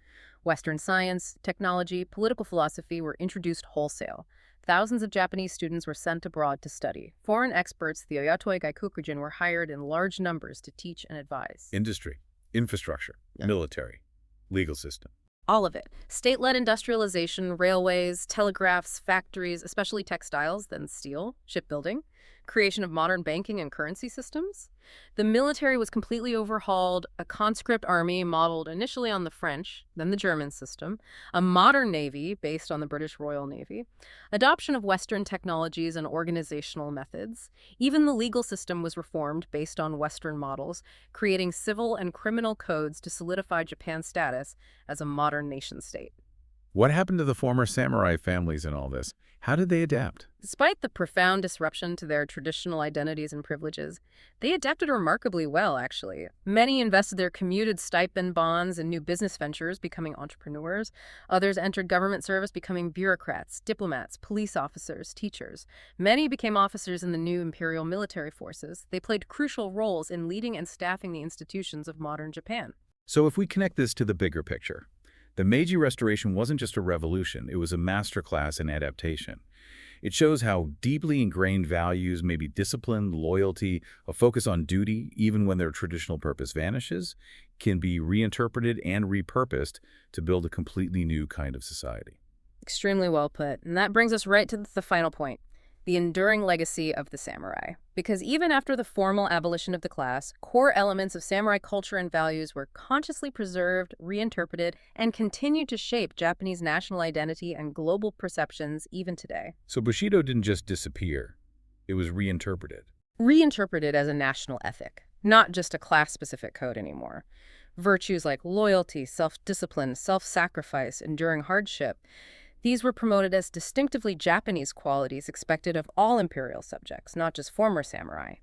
Western science, technology, political philosophy were introduced wholesale. Thousands of Japanese students were sent abroad to study. Foreign experts, the Yayoi Gaikokujin, were hired in large numbers to teach and advise. Industry, infrastructure, military, legal system. All of it. State-led industrialization, railways, telegraphs, factories, especially textiles, then steel, shipbuilding, creation of modern banking and currency systems. The military was completely overhauled, a conscript army modeled initially on the French, then the German system, a modern navy based on the British Royal Navy, adoption of Western technologies and organizational methods. Even the legal system was reformed based on Western models, creating civil and criminal codes to solidify Japan's status as a modern nation-state. What happened to the former samurai families in all this? How did they adapt? Despite the profound disruption to their traditional identities and privileges, they adapted remarkably well, actually. Many invested their commuted stipend bonds in new business ventures, becoming entrepreneurs. Others entered government service, becoming bureaucrats, diplomats, police officers, teachers. Many became officers in the new imperial military forces. They played crucial roles in leading and staffing the institutions of modern Japan. So if we connect this to the bigger picture, the Meiji Restoration wasn't just a revolution, it was a masterclass in adaptation. It shows how deeply ingrained values, maybe discipline, loyalty, a focus on duty, even when their traditional purpose vanishes, can be reinterpreted and repurposed to build a completely new kind of society. Extremely well put. And that brings us right to the final point. The enduring legacy of the samurai. Because even after the formal abolition of the class, core elements of samurai culture and values were consciously preserved, reinterpreted, and continued to shape Japanese national identity and global perceptions even today. So Bushido didn't just disappear, it was reinterpreted. Reinterpreted as a national ethic, not just a class-specific code anymore. Virtues like loyalty, self-discipline, self-sacrifice, enduring hardship, these were promoted as distinctively Japanese qualities expected of all imperial subjects, not just former samurai.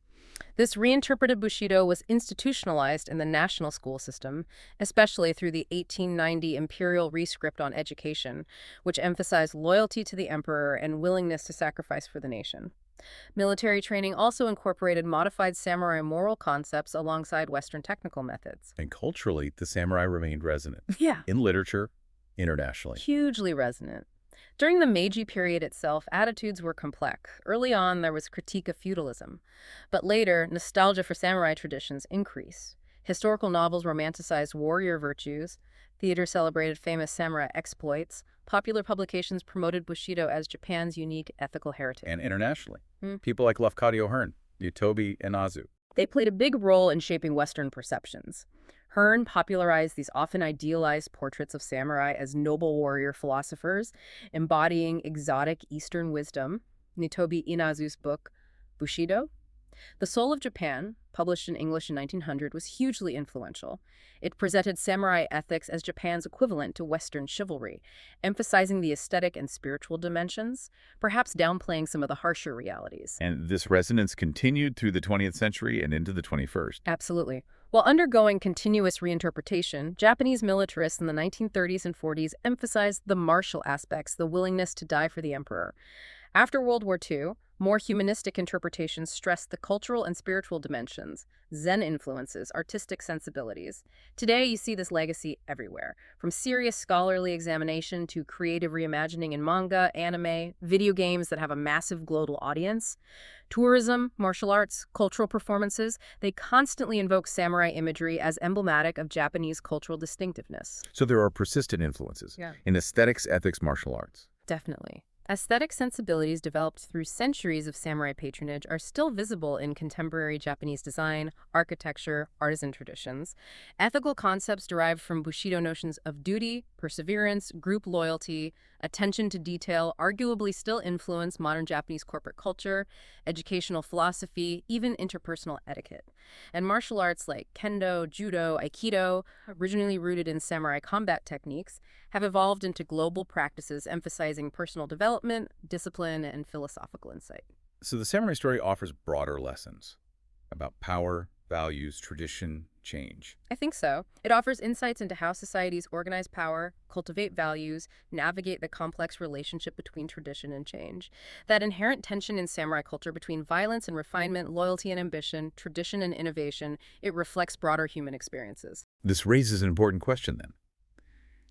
This reinterpreted Bushido was institutionalized in the national school system, especially through the 1890 imperial rescript on education, which emphasized loyalty to the emperor and willingness to sacrifice for the nation. Military training also incorporated modified samurai moral concepts alongside Western technical methods. And culturally, the samurai remained resonant. Yeah. In literature, internationally. Hugely resonant. During the Meiji period itself, attitudes were complex. Early on, there was critique of feudalism. But later, nostalgia for samurai traditions increased. Historical novels romanticized warrior virtues. Theater celebrated famous samurai exploits. Popular publications promoted Bushido as Japan's unique ethical heritage. And internationally, people like Lafcadio Hearn, Yutobi Enazu. They played a big role in shaping Western perceptions. Hearn popularized these often idealized portraits of samurai as noble warrior philosophers, embodying exotic Eastern wisdom. Yutobi Enazu's book, Bushido, The Soul of Japan, published in English in 1900, was hugely influential. It presented samurai ethics as Japan's equivalent to Western chivalry, emphasizing the aesthetic and spiritual dimensions, perhaps downplaying some of the harsher realities. And this resonance continued through the 20th century and into the 21st. Absolutely. While undergoing continuous reinterpretation, Japanese militarists in the 1930s and 40s emphasized the martial aspects, the willingness to die for the emperor. After World War II, More humanistic interpretations stress the cultural and spiritual dimensions, Zen influences, artistic sensibilities. Today, you see this legacy everywhere, from serious scholarly examination to creative reimagining in manga, anime, video games that have a massive global audience. Tourism, martial arts, cultural performances, they constantly invoke samurai imagery as emblematic of Japanese cultural distinctiveness. So there are persistent influences in aesthetics, ethics, martial arts. Definitely. Aesthetic sensibilities developed through centuries of samurai patronage are still visible in contemporary Japanese design, architecture, artisan traditions. Ethical concepts derived from Bushido notions of duty, perseverance, group loyalty, attention to detail arguably still influence modern Japanese corporate culture, educational philosophy, even interpersonal etiquette. And martial arts like kendo, judo, aikido, originally rooted in samurai combat techniques, have evolved into global practices emphasizing personal development, discipline, and philosophical insight. So the samurai story offers broader lessons about power, values, tradition, change. I think so. It offers insights into how societies organize power, cultivate values, navigate the complex relationship between tradition and change. That inherent tension in samurai culture between violence and refinement, loyalty and ambition, tradition and innovation, it reflects broader human experiences. This raises an important question then.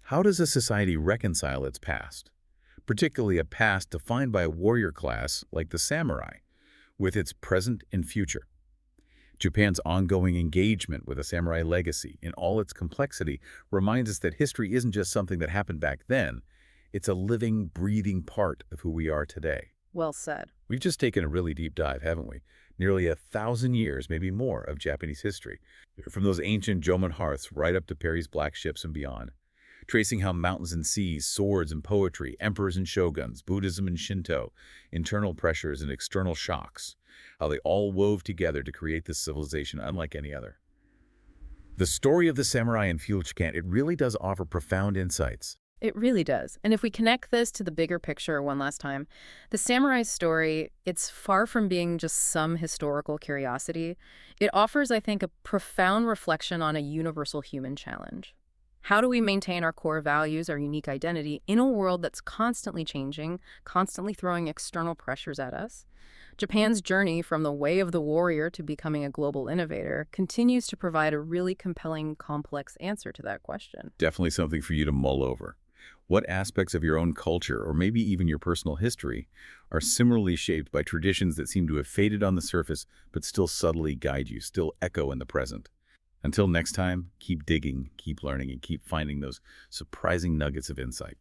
How does a society reconcile its past, particularly a past defined by a warrior class like the samurai, with its present and future? Japan's ongoing engagement with a samurai legacy in all its complexity reminds us that history isn't just something that happened back then, it's a living, breathing part of who we are today. Well said. We've just taken a really deep dive, haven't we? Nearly 1,000 years, maybe more, of Japanese history, from those ancient Jomon hearths right up to Perry's black ships and beyond. Tracing how mountains and seas, swords and poetry, emperors and shoguns, Buddhism and Shinto, internal pressures and external shocks, how they all wove together to create this civilization unlike any other. The story of the samurai in feudal Japan, it really does offer profound insights. It really does. And if we connect this to the bigger picture one last time, the samurai's story, it's far from being just some historical curiosity. It offers, I think, a profound reflection on a universal human challenge. How do we maintain our core values, our unique identity, in a world that's constantly changing, constantly throwing external pressures at us? Japan's journey from the way of the warrior to becoming a global innovator continues to provide a really compelling, complex answer to that question. Definitely something for you to mull over. What aspects of your own culture, or maybe even your personal history, are similarly shaped by traditions that seem to have faded on the surface but still subtly guide you, still echo in the present? Until next time, keep digging, keep learning, and keep finding those surprising nuggets of insight.